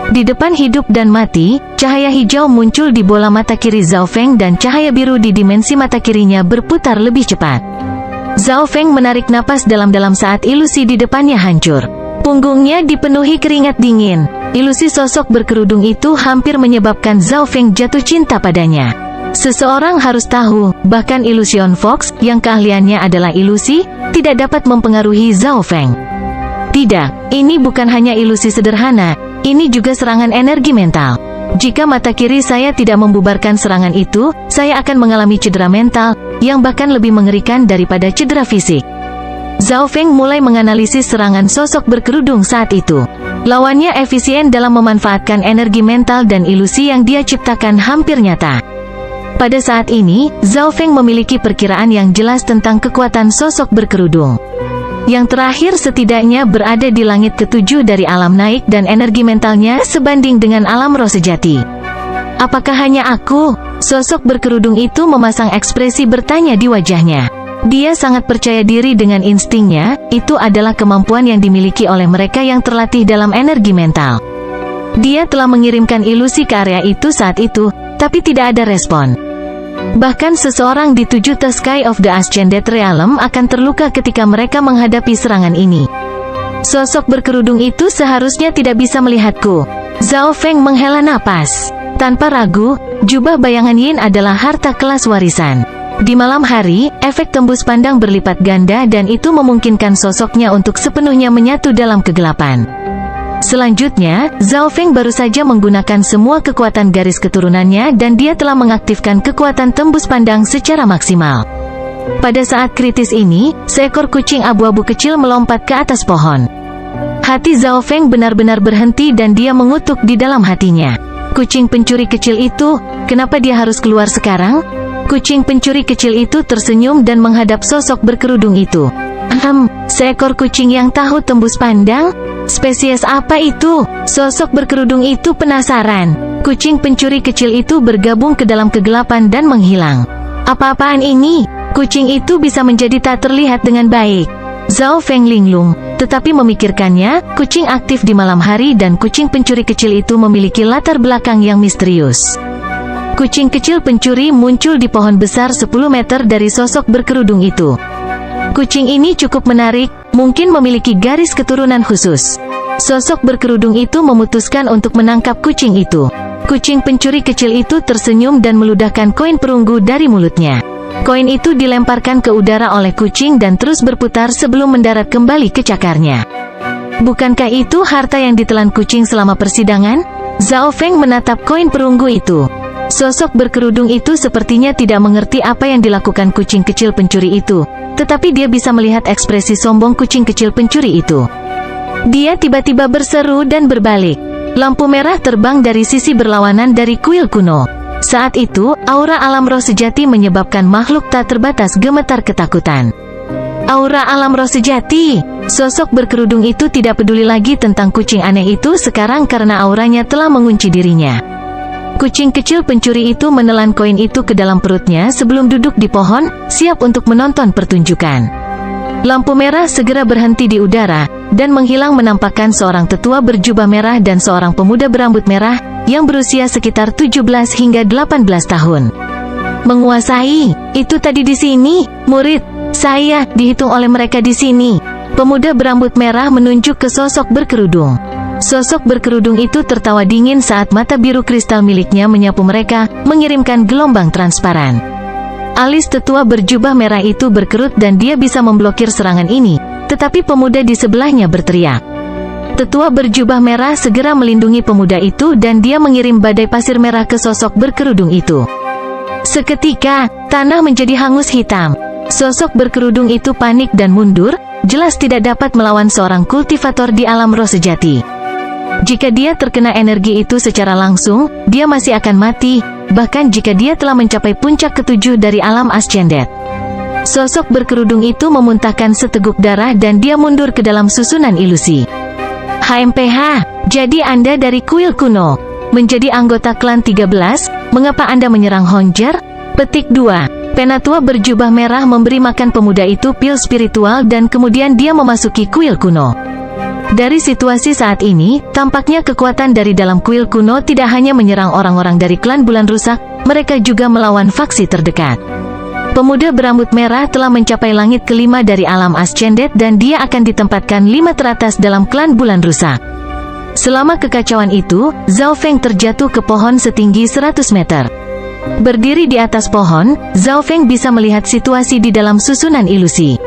Di depan hidup dan mati, cahaya hijau muncul di bola mata kiri Zhao Feng dan cahaya biru di dimensi mata kirinya berputar lebih cepat. Zhao Feng menarik napas dalam-dalam saat ilusi di depannya hancur. Punggungnya dipenuhi keringat dingin. Ilusi sosok berkerudung itu hampir menyebabkan Zhao Feng jatuh cinta padanya. Seseorang harus tahu, bahkan Illusion Fox, yang keahliannya adalah ilusi, tidak dapat mempengaruhi Zhao Feng. Tidak, ini bukan hanya ilusi sederhana, ini juga serangan energi mental. Jika mata kiri saya tidak membubarkan serangan itu, saya akan mengalami cedera mental, yang bahkan lebih mengerikan daripada cedera fisik. Zhao Feng mulai menganalisis serangan sosok berkerudung saat itu. Lawannya efisien dalam memanfaatkan energi mental dan ilusi yang dia ciptakan hampir nyata. Pada saat ini, Zhao Feng memiliki perkiraan yang jelas tentang kekuatan sosok berkerudung. Yang terakhir setidaknya berada di langit ketujuh dari alam naik dan energi mentalnya sebanding dengan alam roh sejati. Apakah hanya aku? Sosok berkerudung itu memasang ekspresi bertanya di wajahnya. Dia sangat percaya diri dengan instingnya, itu adalah kemampuan yang dimiliki oleh mereka yang terlatih dalam energi mental. Dia telah mengirimkan ilusi ke area itu saat itu, tapi tidak ada respon. Bahkan seseorang di 7 The Sky of the Ascended Realm akan terluka ketika mereka menghadapi serangan ini. Sosok berkerudung itu seharusnya tidak bisa melihatku. Zhao Feng menghela napas. Tanpa ragu, jubah bayangan Yin adalah harta kelas warisan. Di malam hari, efek tembus pandang berlipat ganda dan itu memungkinkan sosoknya untuk sepenuhnya menyatu dalam kegelapan. Selanjutnya, Zhao Feng baru saja menggunakan semua kekuatan garis keturunannya dan dia telah mengaktifkan kekuatan tembus pandang secara maksimal. Pada saat kritis ini, seekor kucing abu-abu kecil melompat ke atas pohon. Hati Zhao Feng benar-benar berhenti dan dia mengutuk di dalam hatinya. Kucing pencuri kecil itu, kenapa dia harus keluar sekarang? Kucing pencuri kecil itu tersenyum dan menghadap sosok berkerudung itu. Seekor kucing yang tahu tembus pandang? Spesies apa itu? Sosok berkerudung itu penasaran. Kucing pencuri kecil itu bergabung ke dalam kegelapan dan menghilang. Apa-apaan ini? Kucing itu bisa menjadi tak terlihat dengan baik. Zhao Feng linglung, tetapi memikirkannya, kucing aktif di malam hari dan kucing pencuri kecil itu memiliki latar belakang yang misterius. Kucing kecil pencuri muncul di pohon besar 10 meter dari sosok berkerudung itu. Kucing ini cukup menarik, mungkin memiliki garis keturunan khusus. Sosok berkerudung itu memutuskan untuk menangkap kucing itu. Kucing pencuri kecil itu tersenyum dan meludahkan koin perunggu dari mulutnya. Koin itu dilemparkan ke udara oleh kucing dan terus berputar sebelum mendarat kembali ke cakarnya. Bukankah itu harta yang ditelan kucing selama persidangan? Zhao Feng menatap koin perunggu itu. Sosok berkerudung itu sepertinya tidak mengerti apa yang dilakukan kucing kecil pencuri itu, tetapi dia bisa melihat ekspresi sombong kucing kecil pencuri itu. Dia tiba-tiba berseru dan berbalik. Lampu merah terbang dari sisi berlawanan dari kuil kuno. Saat itu, aura alam roh sejati menyebabkan makhluk tak terbatas gemetar ketakutan. Aura alam roh sejati. Sosok berkerudung itu tidak peduli lagi tentang kucing aneh itu sekarang karena auranya telah mengunci dirinya. Kucing kecil pencuri itu menelan koin itu ke dalam perutnya sebelum duduk di pohon, siap untuk menonton pertunjukan. Lampu merah segera berhenti di udara, dan menghilang menampakkan seorang tetua berjubah merah dan seorang pemuda berambut merah, yang berusia sekitar 17 hingga 18 tahun. Menguasai, itu tadi di sini, murid, saya, dihitung oleh mereka di sini. Pemuda berambut merah menunjuk ke sosok berkerudung. Sosok berkerudung itu tertawa dingin saat mata biru kristal miliknya menyapu mereka, mengirimkan gelombang transparan. Alis tetua berjubah merah itu berkerut dan dia bisa memblokir serangan ini, tetapi pemuda di sebelahnya berteriak. Tetua berjubah merah segera melindungi pemuda itu dan dia mengirim badai pasir merah ke sosok berkerudung itu. Seketika, tanah menjadi hangus hitam. Sosok berkerudung itu panik dan mundur, jelas tidak dapat melawan seorang kultivator di alam roh sejati. Jika dia terkena energi itu secara langsung, dia masih akan mati, bahkan jika dia telah mencapai puncak ketujuh dari alam ascended. Sosok berkerudung itu memuntahkan seteguk darah dan dia mundur ke dalam susunan ilusi. HMPH, jadi Anda dari kuil kuno, menjadi anggota klan 13, mengapa Anda menyerang Hongjer? Petik 2. Penatua berjubah merah memberi makan pemuda itu pil spiritual dan kemudian dia memasuki kuil kuno. Dari situasi saat ini, tampaknya kekuatan dari dalam kuil kuno tidak hanya menyerang orang-orang dari klan bulan rusak, mereka juga melawan faksi terdekat. Pemuda berambut merah telah mencapai langit kelima dari alam ascended dan dia akan ditempatkan 5 teratas dalam klan bulan rusak. Selama kekacauan itu, Zhao Feng terjatuh ke pohon setinggi 100 meter. Berdiri di atas pohon, Zhao Feng bisa melihat situasi di dalam susunan ilusi.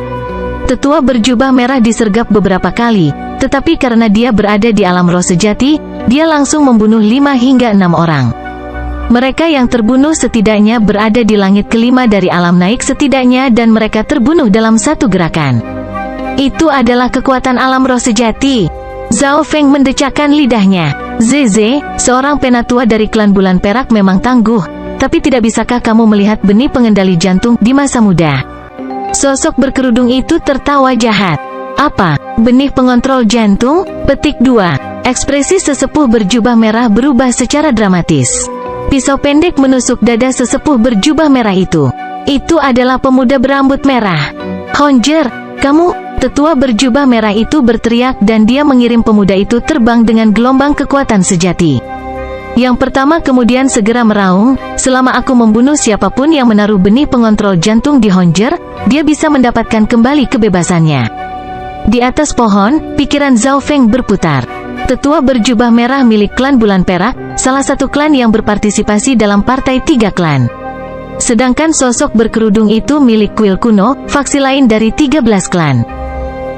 Tetua berjubah merah disergap beberapa kali, Tetapi karena dia berada di alam roh sejati, dia langsung membunuh 5 hingga 6 orang. Mereka yang terbunuh setidaknya berada di langit kelima dari alam naik setidaknya dan mereka terbunuh dalam satu gerakan. Itu adalah kekuatan alam roh sejati. Zhao Feng mendecakkan lidahnya. Zeze, seorang penatua dari klan bulan perak memang tangguh, tapi tidak bisakah kamu melihat benih pengendali jantung di masa muda? Sosok berkerudung itu tertawa jahat. Apa? Benih pengontrol jantung? Petik 2. Ekspresi sesepuh berjubah merah berubah secara dramatis. Pisau pendek menusuk dada sesepuh berjubah merah itu. Itu adalah pemuda berambut merah. Honjer, kamu... Tetua berjubah merah itu berteriak dan dia mengirim pemuda itu terbang dengan gelombang kekuatan sejati. Yang pertama kemudian segera meraung, selama aku membunuh siapapun yang menaruh benih pengontrol jantung di Honjer, dia bisa mendapatkan kembali kebebasannya. Di atas pohon, pikiran Zhao Feng berputar. Tetua berjubah merah milik klan bulan perak, salah satu klan yang berpartisipasi dalam partai 3 klan. Sedangkan sosok berkerudung itu milik kuil kuno, faksi lain dari 13 klan.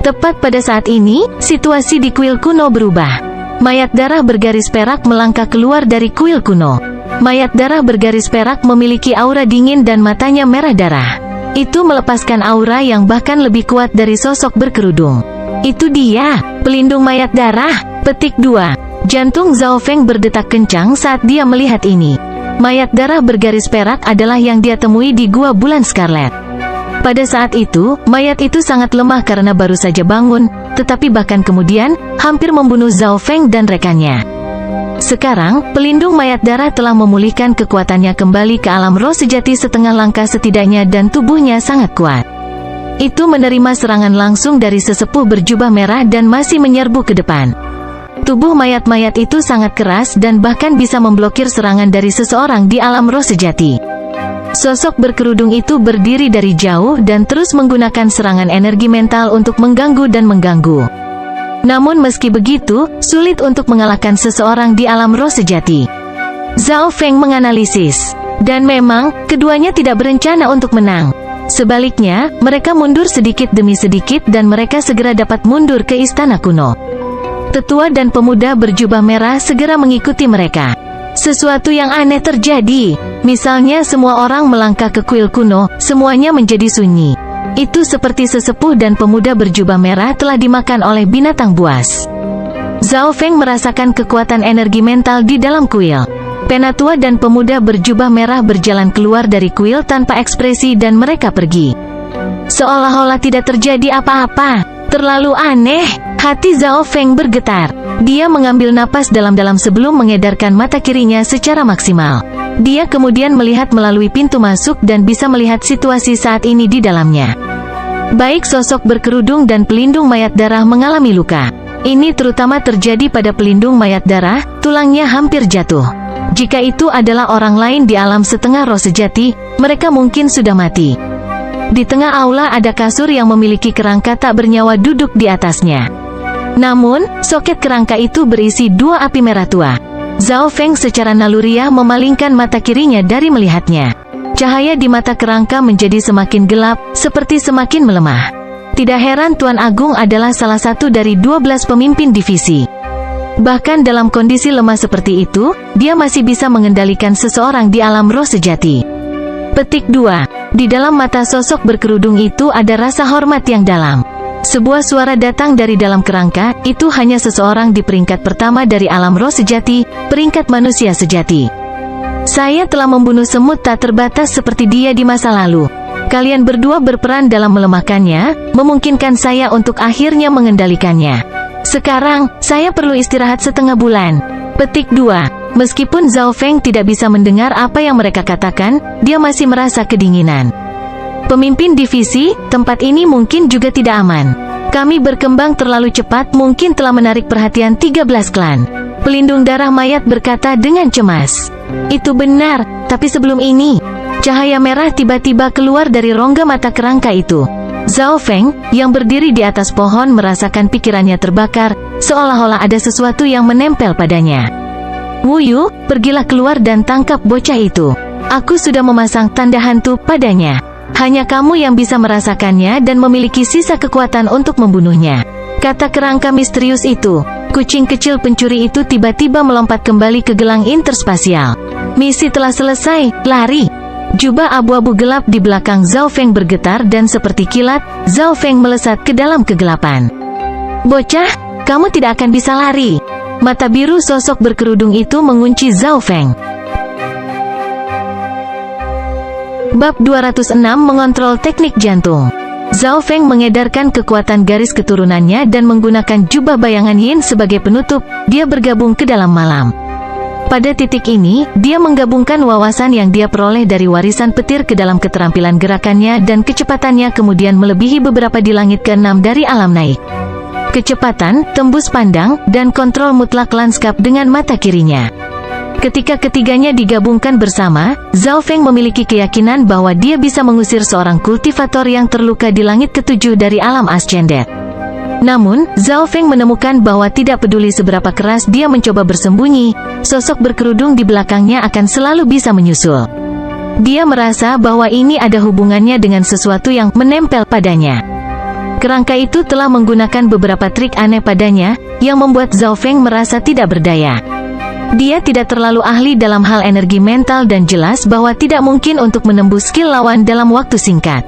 Tepat pada saat ini, situasi di kuil kuno berubah. Mayat darah bergaris perak melangkah keluar dari kuil kuno. Mayat darah bergaris perak memiliki aura dingin dan matanya merah darah. Itu melepaskan aura yang bahkan lebih kuat dari sosok berkerudung. Itu dia, pelindung mayat darah. Petik 2. Jantung Zhao Feng berdetak kencang saat dia melihat ini. Mayat darah bergaris perak adalah yang dia temui di Gua Bulan Scarlet. Pada saat itu, mayat itu sangat lemah karena baru saja bangun, tetapi bahkan kemudian, hampir membunuh Zhao Feng dan rekannya. Sekarang, pelindung mayat darah telah memulihkan kekuatannya kembali ke alam roh sejati setengah langkah setidaknya dan tubuhnya sangat kuat. Itu menerima serangan langsung dari sesepuh berjubah merah dan masih menyerbu ke depan. Tubuh mayat-mayat itu sangat keras dan bahkan bisa memblokir serangan dari seseorang di alam roh sejati. Sosok berkerudung itu berdiri dari jauh dan terus menggunakan serangan energi mental untuk mengganggu dan mengganggu. Namun meski begitu, sulit untuk mengalahkan seseorang di alam roh sejati. Zhao Feng menganalisis. Dan memang, keduanya tidak berencana untuk menang. Sebaliknya, mereka mundur sedikit demi sedikit dan mereka segera dapat mundur ke istana kuno. Tetua dan pemuda berjubah merah segera mengikuti mereka. Sesuatu yang aneh terjadi. Misalnya semua orang melangkah ke kuil kuno, semuanya menjadi sunyi. Itu seperti sesepuh dan pemuda berjubah merah telah dimakan oleh binatang buas. Zhao Feng merasakan kekuatan energi mental di dalam kuil. Penatua dan pemuda berjubah merah berjalan keluar dari kuil tanpa ekspresi dan mereka pergi. Seolah-olah tidak terjadi apa-apa. Terlalu aneh. Hati Zhao Feng bergetar. Dia mengambil napas dalam-dalam sebelum mengedarkan mata kirinya secara maksimal. Dia kemudian melihat melalui pintu masuk dan bisa melihat situasi saat ini di dalamnya. Baik sosok berkerudung dan pelindung mayat darah mengalami luka. Ini terutama terjadi pada pelindung mayat darah, tulangnya hampir jatuh. Jika itu adalah orang lain di alam setengah roh sejati, mereka mungkin sudah mati. Di tengah aula ada kasur yang memiliki kerangka tak bernyawa duduk di atasnya. Namun, soket kerangka itu berisi 2 api merah tua. Zhao Feng secara naluriah memalingkan mata kirinya dari melihatnya. Cahaya di mata kerangka menjadi semakin gelap, seperti semakin melemah. Tidak heran Tuan Agung adalah salah satu dari 12 pemimpin divisi. Bahkan dalam kondisi lemah seperti itu, dia masih bisa mengendalikan seseorang di alam roh sejati. Petik 2. Di dalam mata sosok berkerudung itu ada rasa hormat yang dalam. Sebuah suara datang dari dalam kerangka, itu hanya seseorang di peringkat pertama dari alam roh sejati, peringkat manusia sejati. Saya telah membunuh semut tak terbatas seperti dia di masa lalu. Kalian berdua berperan dalam melemahkannya, memungkinkan saya untuk akhirnya mengendalikannya. Sekarang, saya perlu istirahat setengah bulan. Petik 2. Meskipun Zhao Feng tidak bisa mendengar apa yang mereka katakan, dia masih merasa kedinginan. Pemimpin divisi, tempat ini mungkin juga tidak aman. Kami berkembang terlalu cepat mungkin telah menarik perhatian 13 klan. Pelindung darah mayat berkata dengan cemas. Itu benar, tapi sebelum ini, cahaya merah tiba-tiba keluar dari rongga mata kerangka itu. Zhao Feng, yang berdiri di atas pohon merasakan pikirannya terbakar, seolah-olah ada sesuatu yang menempel padanya. Wu Yu, pergilah keluar dan tangkap bocah itu. Aku sudah memasang tanda hantu padanya. Hanya kamu yang bisa merasakannya dan memiliki sisa kekuatan untuk membunuhnya. kata kerangka misterius itu. Kucing kecil pencuri itu tiba-tiba melompat kembali ke gelang interspasial. Misi telah selesai, lari. Jubah abu-abu gelap di belakang Zhao Feng bergetar dan seperti kilat, Zhao Feng melesat ke dalam kegelapan. Bocah, kamu tidak akan bisa lari. Mata biru sosok berkerudung itu mengunci Zhao Feng. Bab 206 mengontrol teknik jantung. Zhao Feng mengedarkan kekuatan garis keturunannya dan menggunakan jubah bayangan Yin sebagai penutup, dia bergabung ke dalam malam. Pada titik ini, dia menggabungkan wawasan yang dia peroleh dari warisan petir ke dalam keterampilan gerakannya dan kecepatannya kemudian melebihi beberapa di langit ke-6 dari alam naik. Kecepatan, tembus pandang, dan kontrol mutlak lanskap dengan mata kirinya. Ketika ketiganya digabungkan bersama, Zhao Feng memiliki keyakinan bahwa dia bisa mengusir seorang kultivator yang terluka di langit ke-7 dari alam Ascended. Namun, Zhao Feng menemukan bahwa tidak peduli seberapa keras dia mencoba bersembunyi, sosok berkerudung di belakangnya akan selalu bisa menyusul. Dia merasa bahwa ini ada hubungannya dengan sesuatu yang menempel padanya. Kerangka itu telah menggunakan beberapa trik aneh padanya, yang membuat Zhao Feng merasa tidak berdaya. Dia tidak terlalu ahli dalam hal energi mental dan jelas bahwa tidak mungkin untuk menembus skill lawan dalam waktu singkat.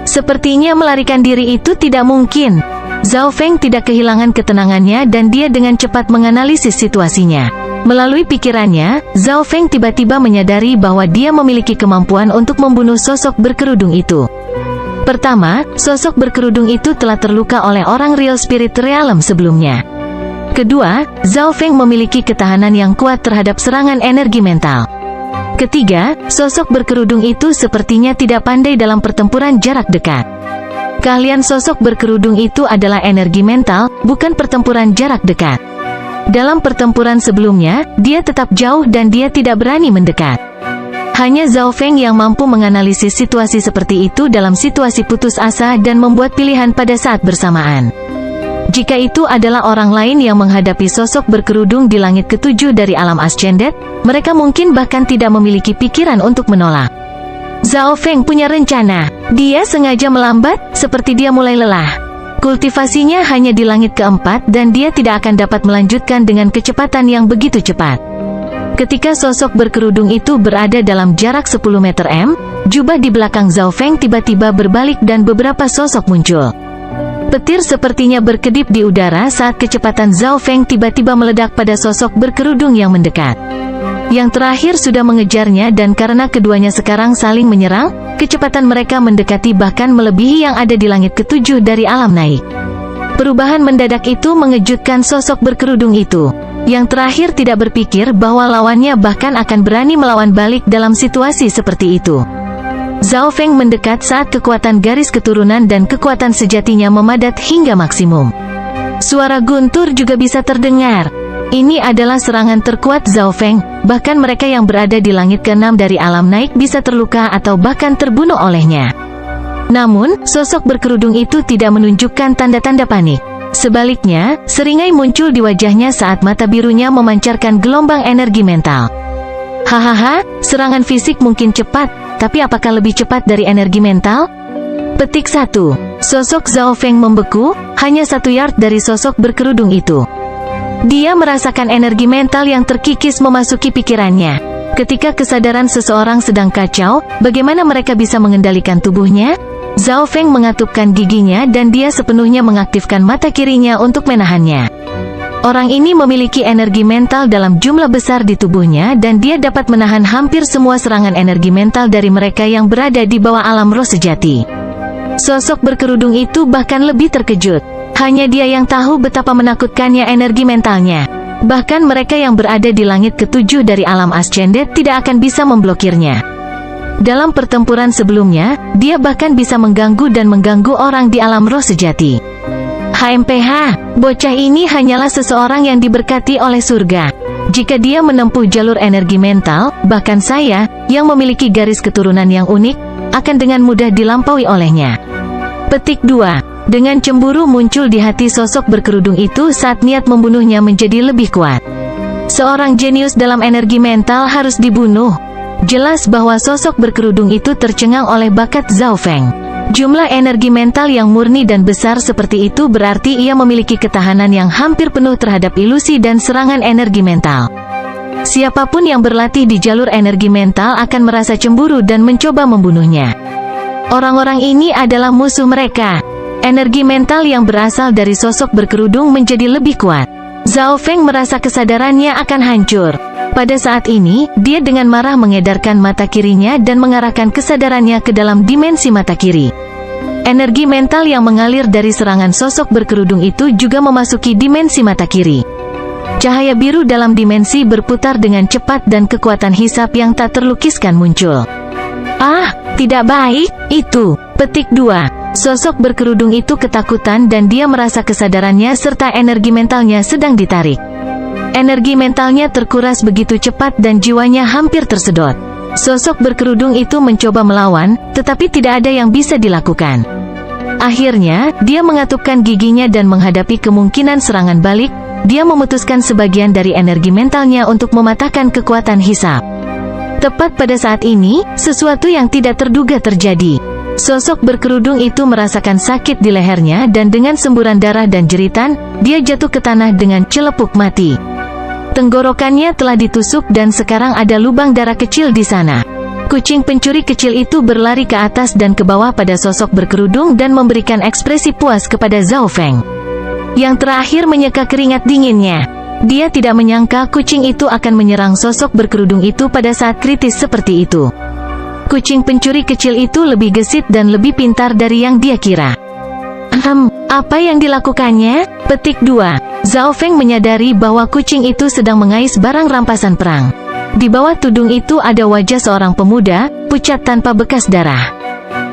Sepertinya melarikan diri itu tidak mungkin. Zhao Feng tidak kehilangan ketenangannya dan dia dengan cepat menganalisis situasinya. Melalui pikirannya, Zhao Feng tiba-tiba menyadari bahwa dia memiliki kemampuan untuk membunuh sosok berkerudung itu. Pertama, sosok berkerudung itu telah terluka oleh orang Real Spirit Realm sebelumnya. Kedua, Zhao Feng memiliki ketahanan yang kuat terhadap serangan energi mental. Ketiga, sosok berkerudung itu sepertinya tidak pandai dalam pertempuran jarak dekat. Keahlian sosok berkerudung itu adalah energi mental, bukan pertempuran jarak dekat. Dalam pertempuran sebelumnya, dia tetap jauh dan dia tidak berani mendekat. Hanya Zhao Feng yang mampu menganalisis situasi seperti itu dalam situasi putus asa dan membuat pilihan pada saat bersamaan. Jika itu adalah orang lain yang menghadapi sosok berkerudung di langit ke-7 dari alam Ascended, mereka mungkin bahkan tidak memiliki pikiran untuk menolak. Zhao Feng punya rencana. Dia sengaja melambat, seperti dia mulai lelah. Kultivasinya hanya di langit ke-4 dan dia tidak akan dapat melanjutkan dengan kecepatan yang begitu cepat. Ketika sosok berkerudung itu berada dalam jarak 10 meter m, jubah di belakang Zhao Feng tiba-tiba berbalik dan beberapa sosok muncul. Petir sepertinya berkedip di udara saat kecepatan Zhao Feng tiba-tiba meledak pada sosok berkerudung yang mendekat. Yang terakhir sudah mengejarnya dan karena keduanya sekarang saling menyerang, kecepatan mereka mendekati bahkan melebihi yang ada di langit ke-7 dari alam naik. Perubahan mendadak itu mengejutkan sosok berkerudung itu. Yang terakhir tidak berpikir bahwa lawannya bahkan akan berani melawan balik dalam situasi seperti itu. Zhao Feng mendekat saat kekuatan garis keturunan dan kekuatan sejatinya memadat hingga maksimum. Suara guntur juga bisa terdengar. Ini adalah serangan terkuat Zhao Feng, bahkan mereka yang berada di langit ke-6 dari alam naik bisa terluka atau bahkan terbunuh olehnya. Namun, sosok berkerudung itu tidak menunjukkan tanda-tanda panik. Sebaliknya, seringai muncul di wajahnya saat mata birunya memancarkan gelombang energi mental. Hahaha, serangan fisik mungkin cepat, tapi apakah lebih cepat dari energi mental? Petik 1. Sosok Zhao Feng membeku, hanya 1 yard dari sosok berkerudung itu. Dia merasakan energi mental yang terkikis memasuki pikirannya. Ketika kesadaran seseorang sedang kacau, bagaimana mereka bisa mengendalikan tubuhnya? Zhao Feng mengatupkan giginya dan dia sepenuhnya mengaktifkan mata kirinya untuk menahannya. Orang ini memiliki energi mental dalam jumlah besar di tubuhnya dan dia dapat menahan hampir semua serangan energi mental dari mereka yang berada di bawah alam roh sejati. Sosok berkerudung itu bahkan lebih terkejut. Hanya dia yang tahu betapa menakutkannya energi mentalnya. Bahkan mereka yang berada di langit ke-7 dari alam Ascended tidak akan bisa memblokirnya. Dalam pertempuran sebelumnya, dia bahkan bisa mengganggu dan mengganggu orang di alam roh sejati. HMPH, bocah ini hanyalah seseorang yang diberkati oleh surga. Jika dia menempuh jalur energi mental, bahkan saya, yang memiliki garis keturunan yang unik, akan dengan mudah dilampaui olehnya. Petik 2. Dengan cemburu muncul di hati sosok berkerudung itu saat niat membunuhnya menjadi lebih kuat. Seorang jenius dalam energi mental harus dibunuh. Jelas bahwa sosok berkerudung itu tercengang oleh bakat Zhao Feng. Jumlah energi mental yang murni dan besar seperti itu berarti ia memiliki ketahanan yang hampir penuh terhadap ilusi dan serangan energi mental. Siapapun yang berlatih di jalur energi mental akan merasa cemburu dan mencoba membunuhnya. Orang-orang ini adalah musuh mereka. Energi mental yang berasal dari sosok berkerudung menjadi lebih kuat. Zhao Feng merasa kesadarannya akan hancur. Pada saat ini, dia dengan marah mengedarkan mata kirinya dan mengarahkan kesadarannya ke dalam dimensi mata kiri. Energi mental yang mengalir dari serangan sosok berkerudung itu juga memasuki dimensi mata kiri. Cahaya biru dalam dimensi berputar dengan cepat dan kekuatan hisap yang tak terlukiskan muncul. Ah, tidak baik, itu. Petik 2. Sosok berkerudung itu ketakutan dan dia merasa kesadarannya serta energi mentalnya sedang ditarik. Energi mentalnya terkuras begitu cepat dan jiwanya hampir tersedot. Sosok berkerudung itu mencoba melawan, tetapi tidak ada yang bisa dilakukan. Akhirnya, dia mengatupkan giginya dan menghadapi kemungkinan serangan balik. Dia memutuskan sebagian dari energi mentalnya untuk mematahkan kekuatan hisap. Tepat pada saat ini, sesuatu yang tidak terduga terjadi. Sosok berkerudung itu merasakan sakit di lehernya dan dengan semburan darah dan jeritan, dia jatuh ke tanah dengan celepuk mati. Tenggorokannya telah ditusuk dan sekarang ada lubang darah kecil di sana. Kucing pencuri kecil itu berlari ke atas dan ke bawah pada sosok berkerudung dan memberikan ekspresi puas kepada Zhao Feng. Yang terakhir menyeka keringat dinginnya. Dia tidak menyangka kucing itu akan menyerang sosok berkerudung itu pada saat kritis seperti itu. Kucing pencuri kecil itu lebih gesit dan lebih pintar dari yang dia kira. Apa yang dilakukannya? Petik 2. Zhao Feng menyadari bahwa kucing itu sedang mengais barang rampasan perang. Di bawah tudung itu ada wajah seorang pemuda, pucat tanpa bekas darah.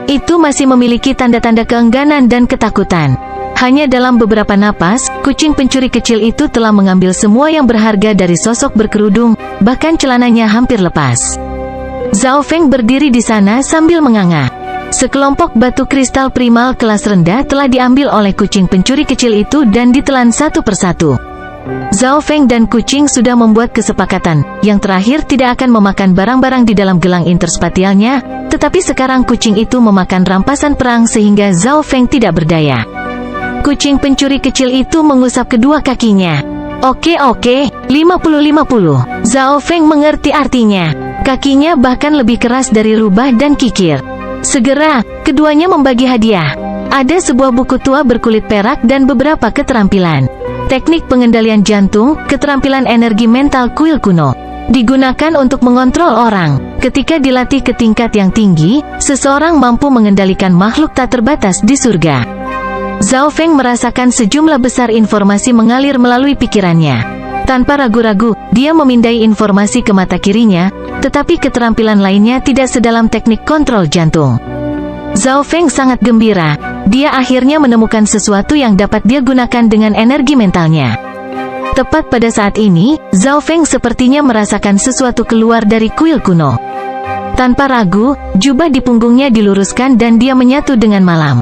Itu masih memiliki tanda-tanda keengganan dan ketakutan. Hanya dalam beberapa napas, kucing pencuri kecil itu telah mengambil semua yang berharga dari sosok berkerudung, bahkan celananya hampir lepas. Zhao Feng berdiri di sana sambil menganga. Sekelompok batu kristal primal kelas rendah telah diambil oleh kucing pencuri kecil itu dan ditelan satu persatu. Zhao Feng dan kucing sudah membuat kesepakatan, yang terakhir tidak akan memakan barang-barang di dalam gelang interspatialnya, tetapi sekarang kucing itu memakan rampasan perang sehingga Zhao Feng tidak berdaya. Kucing pencuri kecil itu mengusap kedua kakinya. Oke, 50-50. Zhao Feng mengerti artinya. Kakinya bahkan lebih keras dari rubah dan kikir. Segera, keduanya membagi hadiah. Ada sebuah buku tua berkulit perak dan beberapa keterampilan. Teknik pengendalian jantung, keterampilan energi mental kuil kuno. Digunakan untuk mengontrol orang. Ketika dilatih ke tingkat yang tinggi, seseorang mampu mengendalikan makhluk tak terbatas di surga. Zhao Feng merasakan sejumlah besar informasi mengalir melalui pikirannya. Tanpa ragu-ragu, dia memindai informasi ke mata kirinya, tetapi keterampilan lainnya tidak sedalam teknik kontrol jantung. Zhao Feng sangat gembira. Dia akhirnya menemukan sesuatu yang dapat dia gunakan dengan energi mentalnya. Tepat pada saat ini, Zhao Feng sepertinya merasakan sesuatu keluar dari kuil kuno. Tanpa ragu, jubah di punggungnya diluruskan dan dia menyatu dengan malam.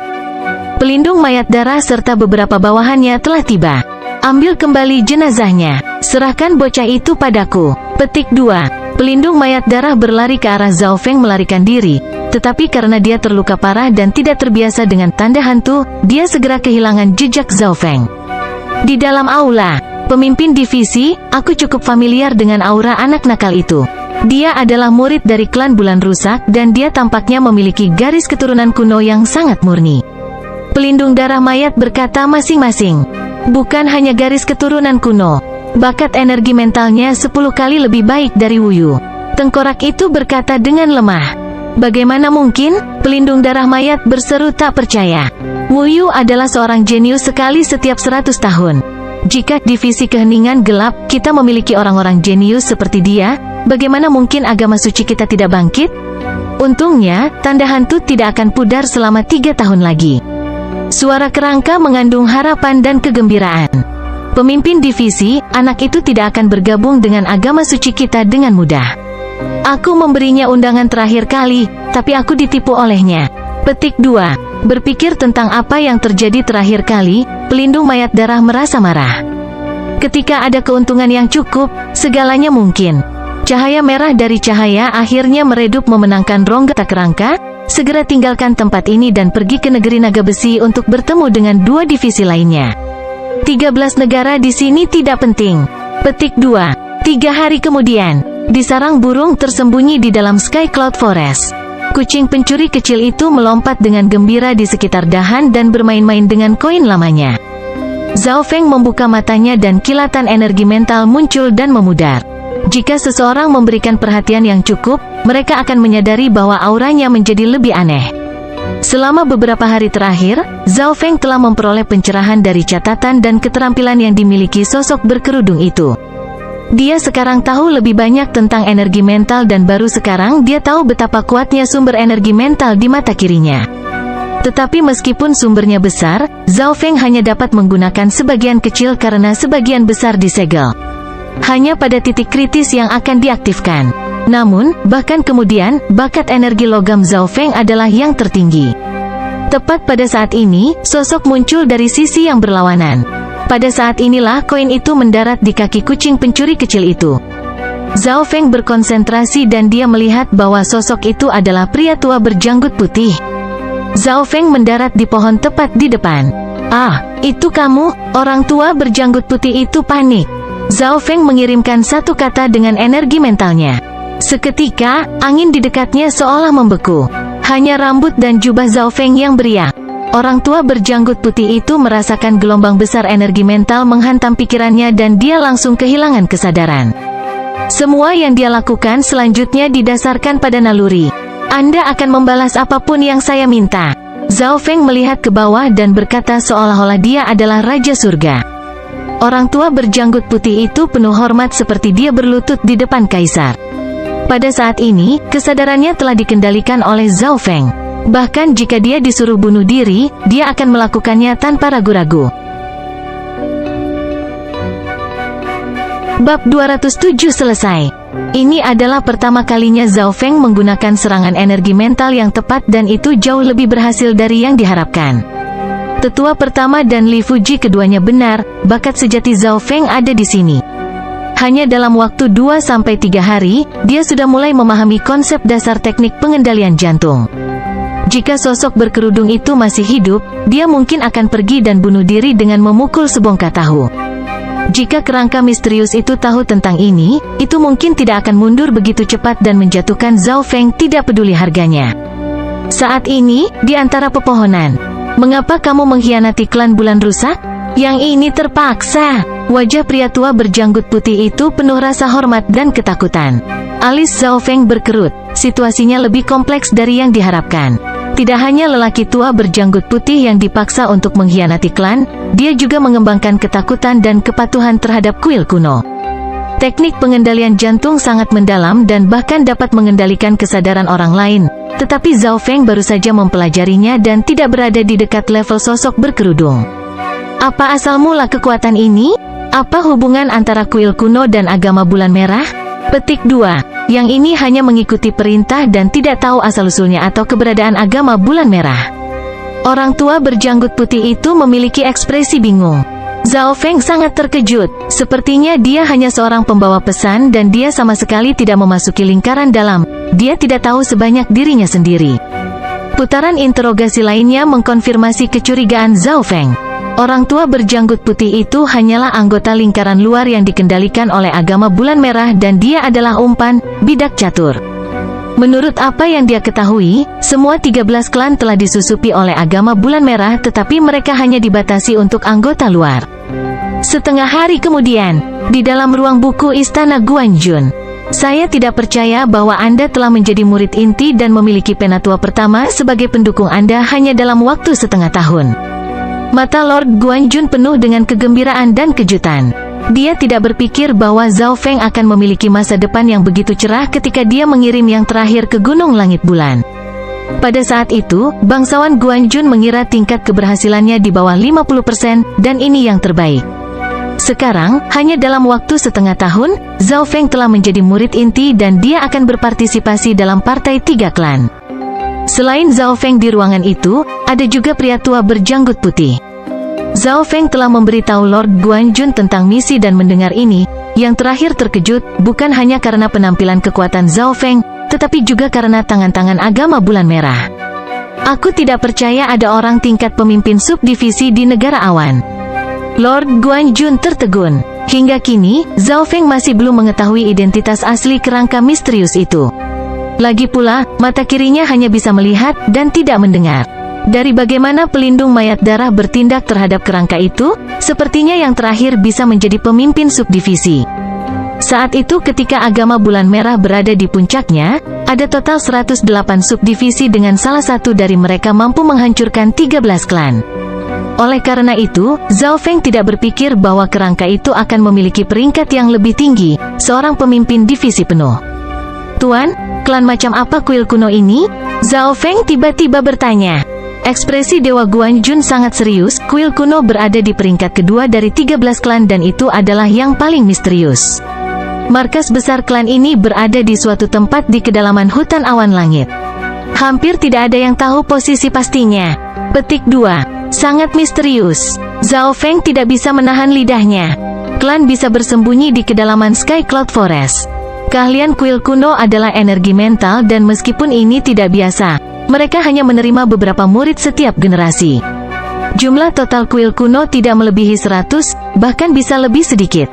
Pelindung mayat darah serta beberapa bawahannya telah tiba. Ambil kembali jenazahnya. Serahkan bocah itu padaku. Petik 2. Pelindung mayat darah berlari ke arah Zhao Feng melarikan diri. Tetapi karena dia terluka parah dan tidak terbiasa dengan tanda hantu, dia segera kehilangan jejak Zhao Feng. Di dalam aula, pemimpin divisi, aku cukup familiar dengan aura anak nakal itu. Dia adalah murid dari klan Bulan Rusak dan dia tampaknya memiliki garis keturunan kuno yang sangat murni. Pelindung darah mayat berkata masing-masing. Bukan hanya garis keturunan kuno, bakat energi mentalnya 10 kali lebih baik dari Wuyu. Tengkorak itu berkata dengan lemah. Bagaimana mungkin? Pelindung darah mayat berseru tak percaya. Wuyu adalah seorang jenius sekali setiap 100 tahun. Jika divisi keheningan gelap, kita memiliki orang-orang jenius seperti dia, bagaimana mungkin agama suci kita tidak bangkit? Untungnya, tanda hantu tidak akan pudar selama 3 tahun lagi. Suara kerangka mengandung harapan dan kegembiraan. Pemimpin divisi, anak itu tidak akan bergabung dengan agama suci kita dengan mudah. Aku memberinya undangan terakhir kali, tapi aku ditipu olehnya. Petik 2. Berpikir tentang apa yang terjadi terakhir kali, pelindung mayat darah merasa marah. Ketika ada keuntungan yang cukup, segalanya mungkin. Cahaya merah dari cahaya akhirnya meredup memenangkan rongga kerangka. segera tinggalkan tempat ini dan pergi ke negeri naga besi untuk bertemu dengan 2 divisi lainnya. 13 negara di sini tidak penting. Petik 2. 3 hari kemudian, di sarang burung tersembunyi di dalam Sky Cloud Forest, kucing pencuri kecil itu melompat dengan gembira di sekitar dahan dan bermain-main dengan koin lamanya. Zhao Feng membuka matanya dan kilatan energi mental muncul dan memudar. Jika seseorang memberikan perhatian yang cukup, mereka akan menyadari bahwa auranya menjadi lebih aneh. Selama beberapa hari terakhir, Zhao Feng telah memperoleh pencerahan dari catatan dan keterampilan yang dimiliki sosok berkerudung itu. Dia sekarang tahu lebih banyak tentang energi mental dan baru sekarang dia tahu betapa kuatnya sumber energi mental di mata kirinya. Tetapi meskipun sumbernya besar, Zhao Feng hanya dapat menggunakan sebagian kecil karena sebagian besar disegel. Hanya pada titik kritis yang akan diaktifkan. Namun, bahkan kemudian, bakat energi logam Zhao Feng adalah yang tertinggi. Tepat pada saat ini, sosok muncul dari sisi yang berlawanan. Pada saat inilah koin itu mendarat di kaki kucing pencuri kecil itu. Zhao Feng berkonsentrasi dan dia melihat bahwa sosok itu adalah pria tua berjanggut putih. Zhao Feng mendarat di pohon tepat di depan. "Ah, itu kamu?" Orang tua berjanggut putih itu panik. Zhao Feng mengirimkan satu kata dengan energi mentalnya. Seketika, angin di dekatnya seolah membeku. Hanya rambut dan jubah Zhao Feng yang beriak. Orang tua berjanggut putih itu merasakan gelombang besar energi mental menghantam pikirannya dan dia langsung kehilangan kesadaran. Semua yang dia lakukan selanjutnya didasarkan pada naluri. "Anda akan membalas apapun yang saya minta." Zhao Feng melihat ke bawah dan berkata seolah-olah dia adalah Raja Surga. Orang tua berjanggut putih itu penuh hormat seperti dia berlutut di depan kaisar. Pada saat ini, kesadarannya telah dikendalikan oleh Zhao Feng. Bahkan jika dia disuruh bunuh diri, dia akan melakukannya tanpa ragu-ragu. Bab 207 selesai. Ini adalah pertama kalinya Zhao Feng menggunakan serangan energi mental yang tepat dan itu jauh lebih berhasil dari yang diharapkan. Tetua pertama dan Li Fuji keduanya benar, bakat sejati Zhao Feng ada di sini. Hanya dalam waktu 2-3 hari, dia sudah mulai memahami konsep dasar teknik pengendalian jantung. Jika sosok berkerudung itu masih hidup, dia mungkin akan pergi dan bunuh diri dengan memukul sebongkah tahu. Jika kerangka misterius itu tahu tentang ini, itu mungkin tidak akan mundur begitu cepat dan menjatuhkan Zhao Feng tidak peduli harganya. Saat ini, di antara pepohonan, "Mengapa kamu mengkhianati klan bulan rusak?" "Yang ini terpaksa." Wajah pria tua berjanggut putih itu penuh rasa hormat dan ketakutan. Alis Zhao Feng berkerut. Situasinya lebih kompleks dari yang diharapkan. Tidak hanya lelaki tua berjanggut putih yang dipaksa untuk mengkhianati klan, dia juga mengembangkan ketakutan dan kepatuhan terhadap kuil kuno. Teknik pengendalian jantung sangat mendalam dan bahkan dapat mengendalikan kesadaran orang lain. Tetapi Zhao Feng baru saja mempelajarinya dan tidak berada di dekat level sosok berkerudung. Apa asal mula kekuatan ini? Apa hubungan antara kuil kuno dan agama bulan merah? Petik 2. Yang ini hanya mengikuti perintah dan tidak tahu asal-usulnya atau keberadaan agama bulan merah. Orang tua berjanggut putih itu memiliki ekspresi bingung. Zhao Feng sangat terkejut. Sepertinya dia hanya seorang pembawa pesan dan dia sama sekali tidak memasuki lingkaran dalam. Dia tidak tahu sebanyak dirinya sendiri. Putaran interogasi lainnya mengkonfirmasi kecurigaan Zhao Feng. Orang tua berjanggut putih itu hanyalah anggota lingkaran luar yang dikendalikan oleh agama bulan merah dan dia adalah umpan, bidak catur. Menurut apa yang dia ketahui, semua 13 klan telah disusupi oleh agama bulan merah tetapi mereka hanya dibatasi untuk anggota luar. Setengah hari kemudian, di dalam ruang buku Istana Guanjun, "Saya tidak percaya bahwa Anda telah menjadi murid inti dan memiliki penatua pertama sebagai pendukung Anda hanya dalam waktu setengah tahun." Mata Lord Guanjun penuh dengan kegembiraan dan kejutan. Dia tidak berpikir bahwa Zhao Feng akan memiliki masa depan yang begitu cerah ketika dia mengirim yang terakhir ke Gunung Langit Bulan. Pada saat itu, bangsawan Guanjun mengira tingkat keberhasilannya di bawah 50% dan ini yang terbaik. Sekarang, hanya dalam waktu setengah tahun, Zhao Feng telah menjadi murid inti dan dia akan berpartisipasi dalam partai 3 klan. Selain Zhao Feng di ruangan itu, ada juga pria tua berjanggut putih. Zhao Feng telah memberitahu Lord Guanjun tentang misi dan mendengar ini, yang terakhir terkejut, bukan hanya karena penampilan kekuatan Zhao Feng, tetapi juga karena tangan-tangan agama bulan merah. Aku tidak percaya ada orang tingkat pemimpin subdivisi di negara awan. Lord Guanjun tertegun. Hingga kini, Zhao Feng masih belum mengetahui identitas asli kerangka misterius itu. Lagi pula, mata kirinya hanya bisa melihat dan tidak mendengar. Dari bagaimana pelindung mayat darah bertindak terhadap kerangka itu, sepertinya yang terakhir bisa menjadi pemimpin subdivisi. Saat itu ketika agama bulan merah berada di puncaknya, ada total 108 subdivisi dengan salah satu dari mereka mampu menghancurkan 13 klan. Oleh karena itu, Zhao Feng tidak berpikir bahwa kerangka itu akan memiliki peringkat yang lebih tinggi, seorang pemimpin divisi penuh. Tuan, klan macam apa kuil kuno ini? Zhao Feng tiba-tiba bertanya. Ekspresi Dewa Guanjun sangat serius, kuil kuno berada di peringkat kedua dari 13 klan dan itu adalah yang paling misterius. Markas besar klan ini berada di suatu tempat di kedalaman hutan awan langit. Hampir tidak ada yang tahu posisi pastinya. Petik 2. Sangat misterius. Zhao Feng tidak bisa menahan lidahnya. Klan bisa bersembunyi di kedalaman Sky Cloud Forest. Keahlian kuil kuno adalah energi mental dan meskipun ini tidak biasa, mereka hanya menerima beberapa murid setiap generasi. Jumlah total kuil kuno tidak melebihi 100, bahkan bisa lebih sedikit.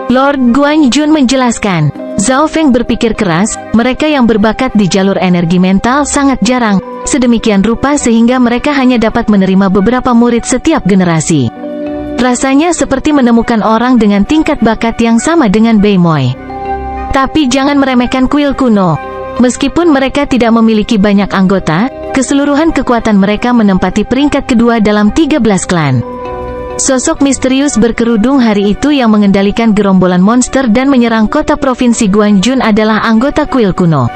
Lord Guanjun menjelaskan. Zhao Feng berpikir keras, mereka yang berbakat di jalur energi mental sangat jarang, sedemikian rupa sehingga mereka hanya dapat menerima beberapa murid setiap generasi. Rasanya seperti menemukan orang dengan tingkat bakat yang sama dengan Bei Moi. Tapi jangan meremehkan kuil kuno. Meskipun mereka tidak memiliki banyak anggota, keseluruhan kekuatan mereka menempati peringkat kedua dalam 13 klan. Sosok misterius berkerudung hari itu yang mengendalikan gerombolan monster dan menyerang kota provinsi Guanjun adalah anggota kuil kuno.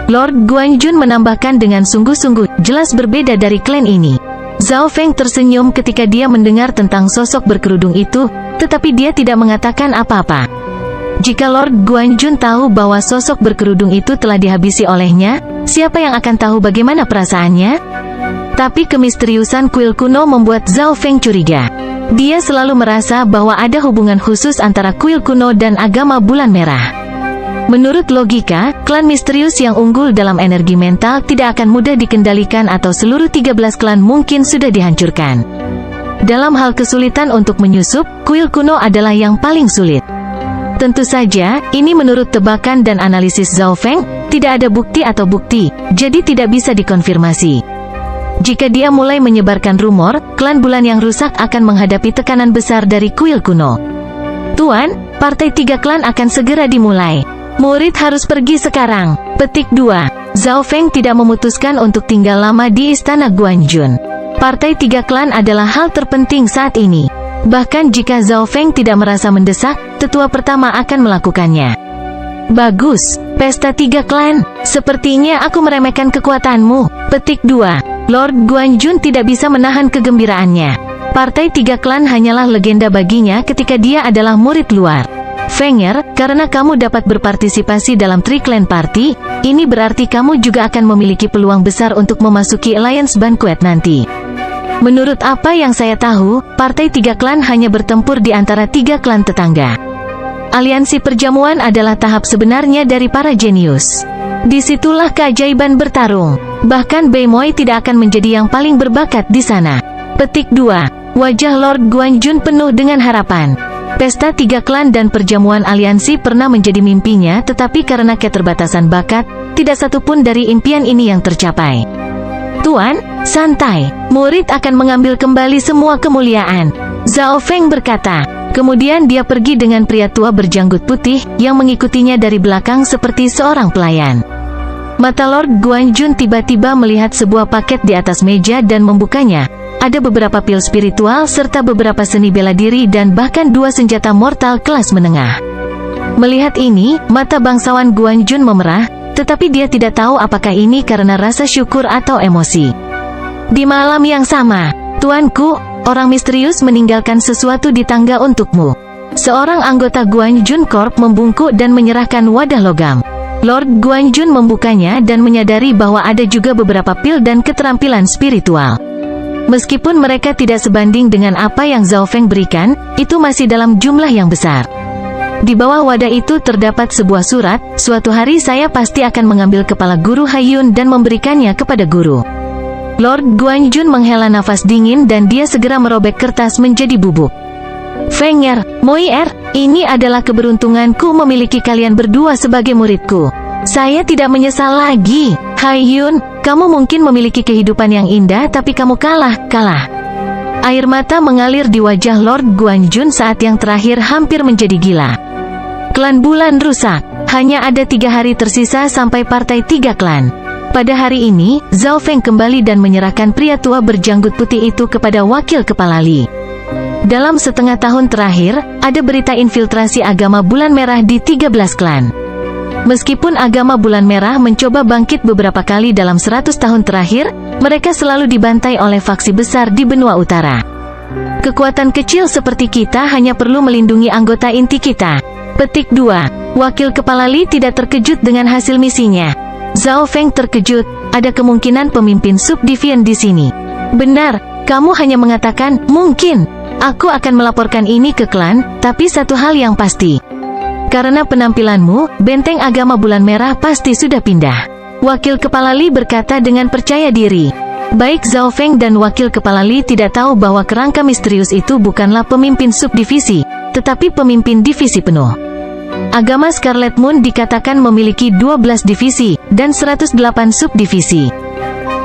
Lord Guanjun menambahkan dengan sungguh-sungguh, jelas berbeda dari klan ini. Zhao Feng tersenyum ketika dia mendengar tentang sosok berkerudung itu, tetapi dia tidak mengatakan apa-apa. Jika Lord Guanjun tahu bahwa sosok berkerudung itu telah dihabisi olehnya, siapa yang akan tahu bagaimana perasaannya? Tapi kemisteriusan kuil kuno membuat Zhao Feng curiga. Dia selalu merasa bahwa ada hubungan khusus antara kuil kuno dan agama bulan merah. Menurut logika, klan misterius yang unggul dalam energi mental tidak akan mudah dikendalikan atau seluruh 13 klan mungkin sudah dihancurkan. Dalam hal kesulitan untuk menyusup, kuil kuno adalah yang paling sulit. Tentu saja, ini menurut tebakan dan analisis Zhao Feng, tidak ada bukti atau bukti, jadi tidak bisa dikonfirmasi. Jika dia mulai menyebarkan rumor, klan bulan yang rusak akan menghadapi tekanan besar dari kuil kuno. Tuan, partai 3 klan akan segera dimulai. Murid harus pergi sekarang. Petik 2. Zhao Feng tidak memutuskan untuk tinggal lama di istana Guanjun. Partai 3 klan adalah hal terpenting saat ini. Bahkan jika Zhao Feng tidak merasa mendesak, tetua pertama akan melakukannya. Bagus, pesta 3 klan. Sepertinya aku meremehkan kekuatanmu. Petik 2. Lord Guanjun tidak bisa menahan kegembiraannya. Partai 3 klan hanyalah legenda baginya ketika dia adalah murid luar. Fenger, karena kamu dapat berpartisipasi dalam Tri Clan Party, ini berarti kamu juga akan memiliki peluang besar untuk memasuki Alliance Banquet nanti. Menurut apa yang saya tahu, partai 3 klan hanya bertempur di antara 3 klan tetangga. Aliansi perjamuan adalah tahap sebenarnya dari para jenius. Disitulah keajaiban bertarung. Bahkan Bei Moi tidak akan menjadi yang paling berbakat di sana. Petik 2. Wajah Lord Guanjun penuh dengan harapan. Pesta 3 klan dan perjamuan aliansi pernah menjadi mimpinya, tetapi karena keterbatasan bakat, tidak satupun dari impian ini yang tercapai. Tuan, santai. Murid akan mengambil kembali semua kemuliaan. Zhao Feng berkata. Kemudian dia pergi dengan pria tua berjanggut putih, yang mengikutinya dari belakang seperti seorang pelayan. Mata Lord Guanjun tiba-tiba melihat sebuah paket di atas meja dan membukanya. Ada beberapa pil spiritual serta beberapa seni bela diri dan bahkan 2 senjata mortal kelas menengah. Melihat ini, mata bangsawan Guanjun memerah, tetapi dia tidak tahu apakah ini karena rasa syukur atau emosi. Di malam yang sama, tuanku, orang misterius meninggalkan sesuatu di tangga untukmu. Seorang anggota Guanjun Corp membungkuk dan menyerahkan wadah logam. Lord Guanjun membukanya dan menyadari bahwa ada juga beberapa pil dan keterampilan spiritual. Meskipun mereka tidak sebanding dengan apa yang Zhao Feng berikan, itu masih dalam jumlah yang besar. Di bawah wadah itu terdapat sebuah surat, suatu hari saya pasti akan mengambil kepala guru Haiyun dan memberikannya kepada guru. Lord Guanjun menghela nafas dingin dan dia segera merobek kertas menjadi bubuk. Feng Er, Moi Er, ini adalah keberuntunganku memiliki kalian berdua sebagai muridku. Saya tidak menyesal lagi. Haiyun, kamu mungkin memiliki kehidupan yang indah tapi kamu kalah. Air mata mengalir di wajah Lord Guanjun saat yang terakhir hampir menjadi gila. Klan bulan rusak. Hanya ada 3 hari tersisa sampai partai 3 klan. Pada hari ini, Zhao Feng kembali dan menyerahkan pria tua berjanggut putih itu kepada wakil kepala Li. Dalam setengah tahun terakhir, ada berita infiltrasi agama bulan merah di 13 klan. Meskipun agama bulan merah mencoba bangkit beberapa kali dalam 100 tahun terakhir, mereka selalu dibantai oleh faksi besar di benua utara. Kekuatan kecil seperti kita hanya perlu melindungi anggota inti kita. Petik 2. Wakil kepala Li tidak terkejut dengan hasil misinya. Zhao Feng terkejut, ada kemungkinan pemimpin subdivision di sini. Benar, kamu hanya mengatakan, mungkin. Aku akan melaporkan ini ke klan, tapi satu hal yang pasti. Karena penampilanmu, benteng agama bulan merah pasti sudah pindah. Wakil kepala Li berkata dengan percaya diri. Baik Zhao Feng dan wakil kepala Li tidak tahu bahwa kerangka misterius itu bukanlah pemimpin subdivisi, tetapi pemimpin divisi penuh. Agama Scarlet Moon dikatakan memiliki 12 divisi, dan 108 subdivisi.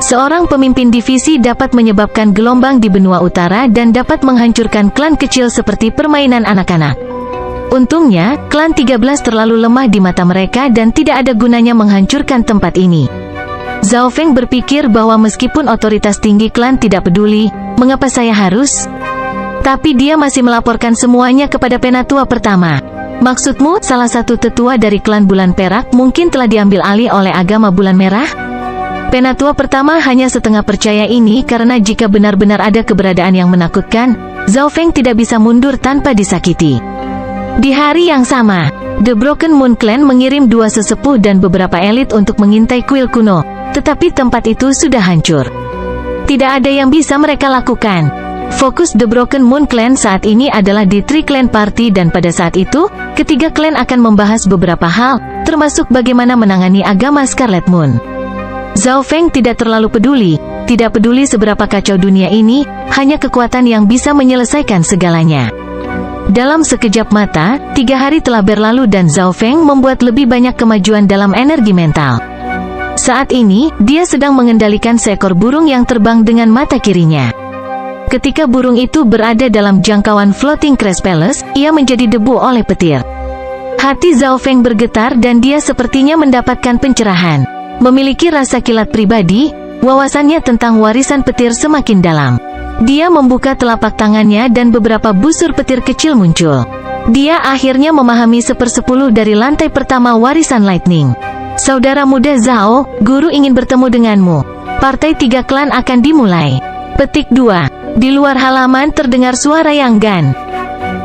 Seorang pemimpin divisi dapat menyebabkan gelombang di benua utara dan dapat menghancurkan klan kecil seperti permainan anak-anak. Untungnya, klan 13 terlalu lemah di mata mereka dan tidak ada gunanya menghancurkan tempat ini. Zhao Feng berpikir bahwa meskipun otoritas tinggi klan tidak peduli, mengapa saya harus? Tapi dia masih melaporkan semuanya kepada penatua pertama. Maksudmu, salah satu tetua dari klan bulan perak mungkin telah diambil alih oleh agama bulan merah? Penatua pertama hanya setengah percaya ini karena jika benar-benar ada keberadaan yang menakutkan, Zhao Feng tidak bisa mundur tanpa disakiti. Di hari yang sama, The Broken Moon Clan mengirim 2 sesepuh dan beberapa elit untuk mengintai kuil kuno, tetapi tempat itu sudah hancur. Tidak ada yang bisa mereka lakukan. Fokus The Broken Moon Clan saat ini adalah di Three Clan Party dan pada saat itu, ketiga klan akan membahas beberapa hal, termasuk bagaimana menangani agama Scarlet Moon. Zhao Feng tidak terlalu tidak peduli seberapa kacau dunia ini, hanya kekuatan yang bisa menyelesaikan segalanya. Dalam sekejap mata, 3 hari telah berlalu dan Zhao Feng membuat lebih banyak kemajuan dalam energi mental. Saat ini, dia sedang mengendalikan seekor burung yang terbang dengan mata kirinya. Ketika burung itu berada dalam jangkauan Floating Crest Palace, ia menjadi debu oleh petir. Hati Zhao Feng bergetar dan dia sepertinya mendapatkan pencerahan. Memiliki rasa kilat pribadi, wawasannya tentang warisan petir semakin dalam. Dia membuka telapak tangannya dan beberapa busur petir kecil muncul. Dia akhirnya memahami 1/10 dari lantai pertama warisan Lightning. Saudara muda Zhao, guru ingin bertemu denganmu. Partai 3 klan akan dimulai. Petik 2. Di luar halaman terdengar suara Yang Gan.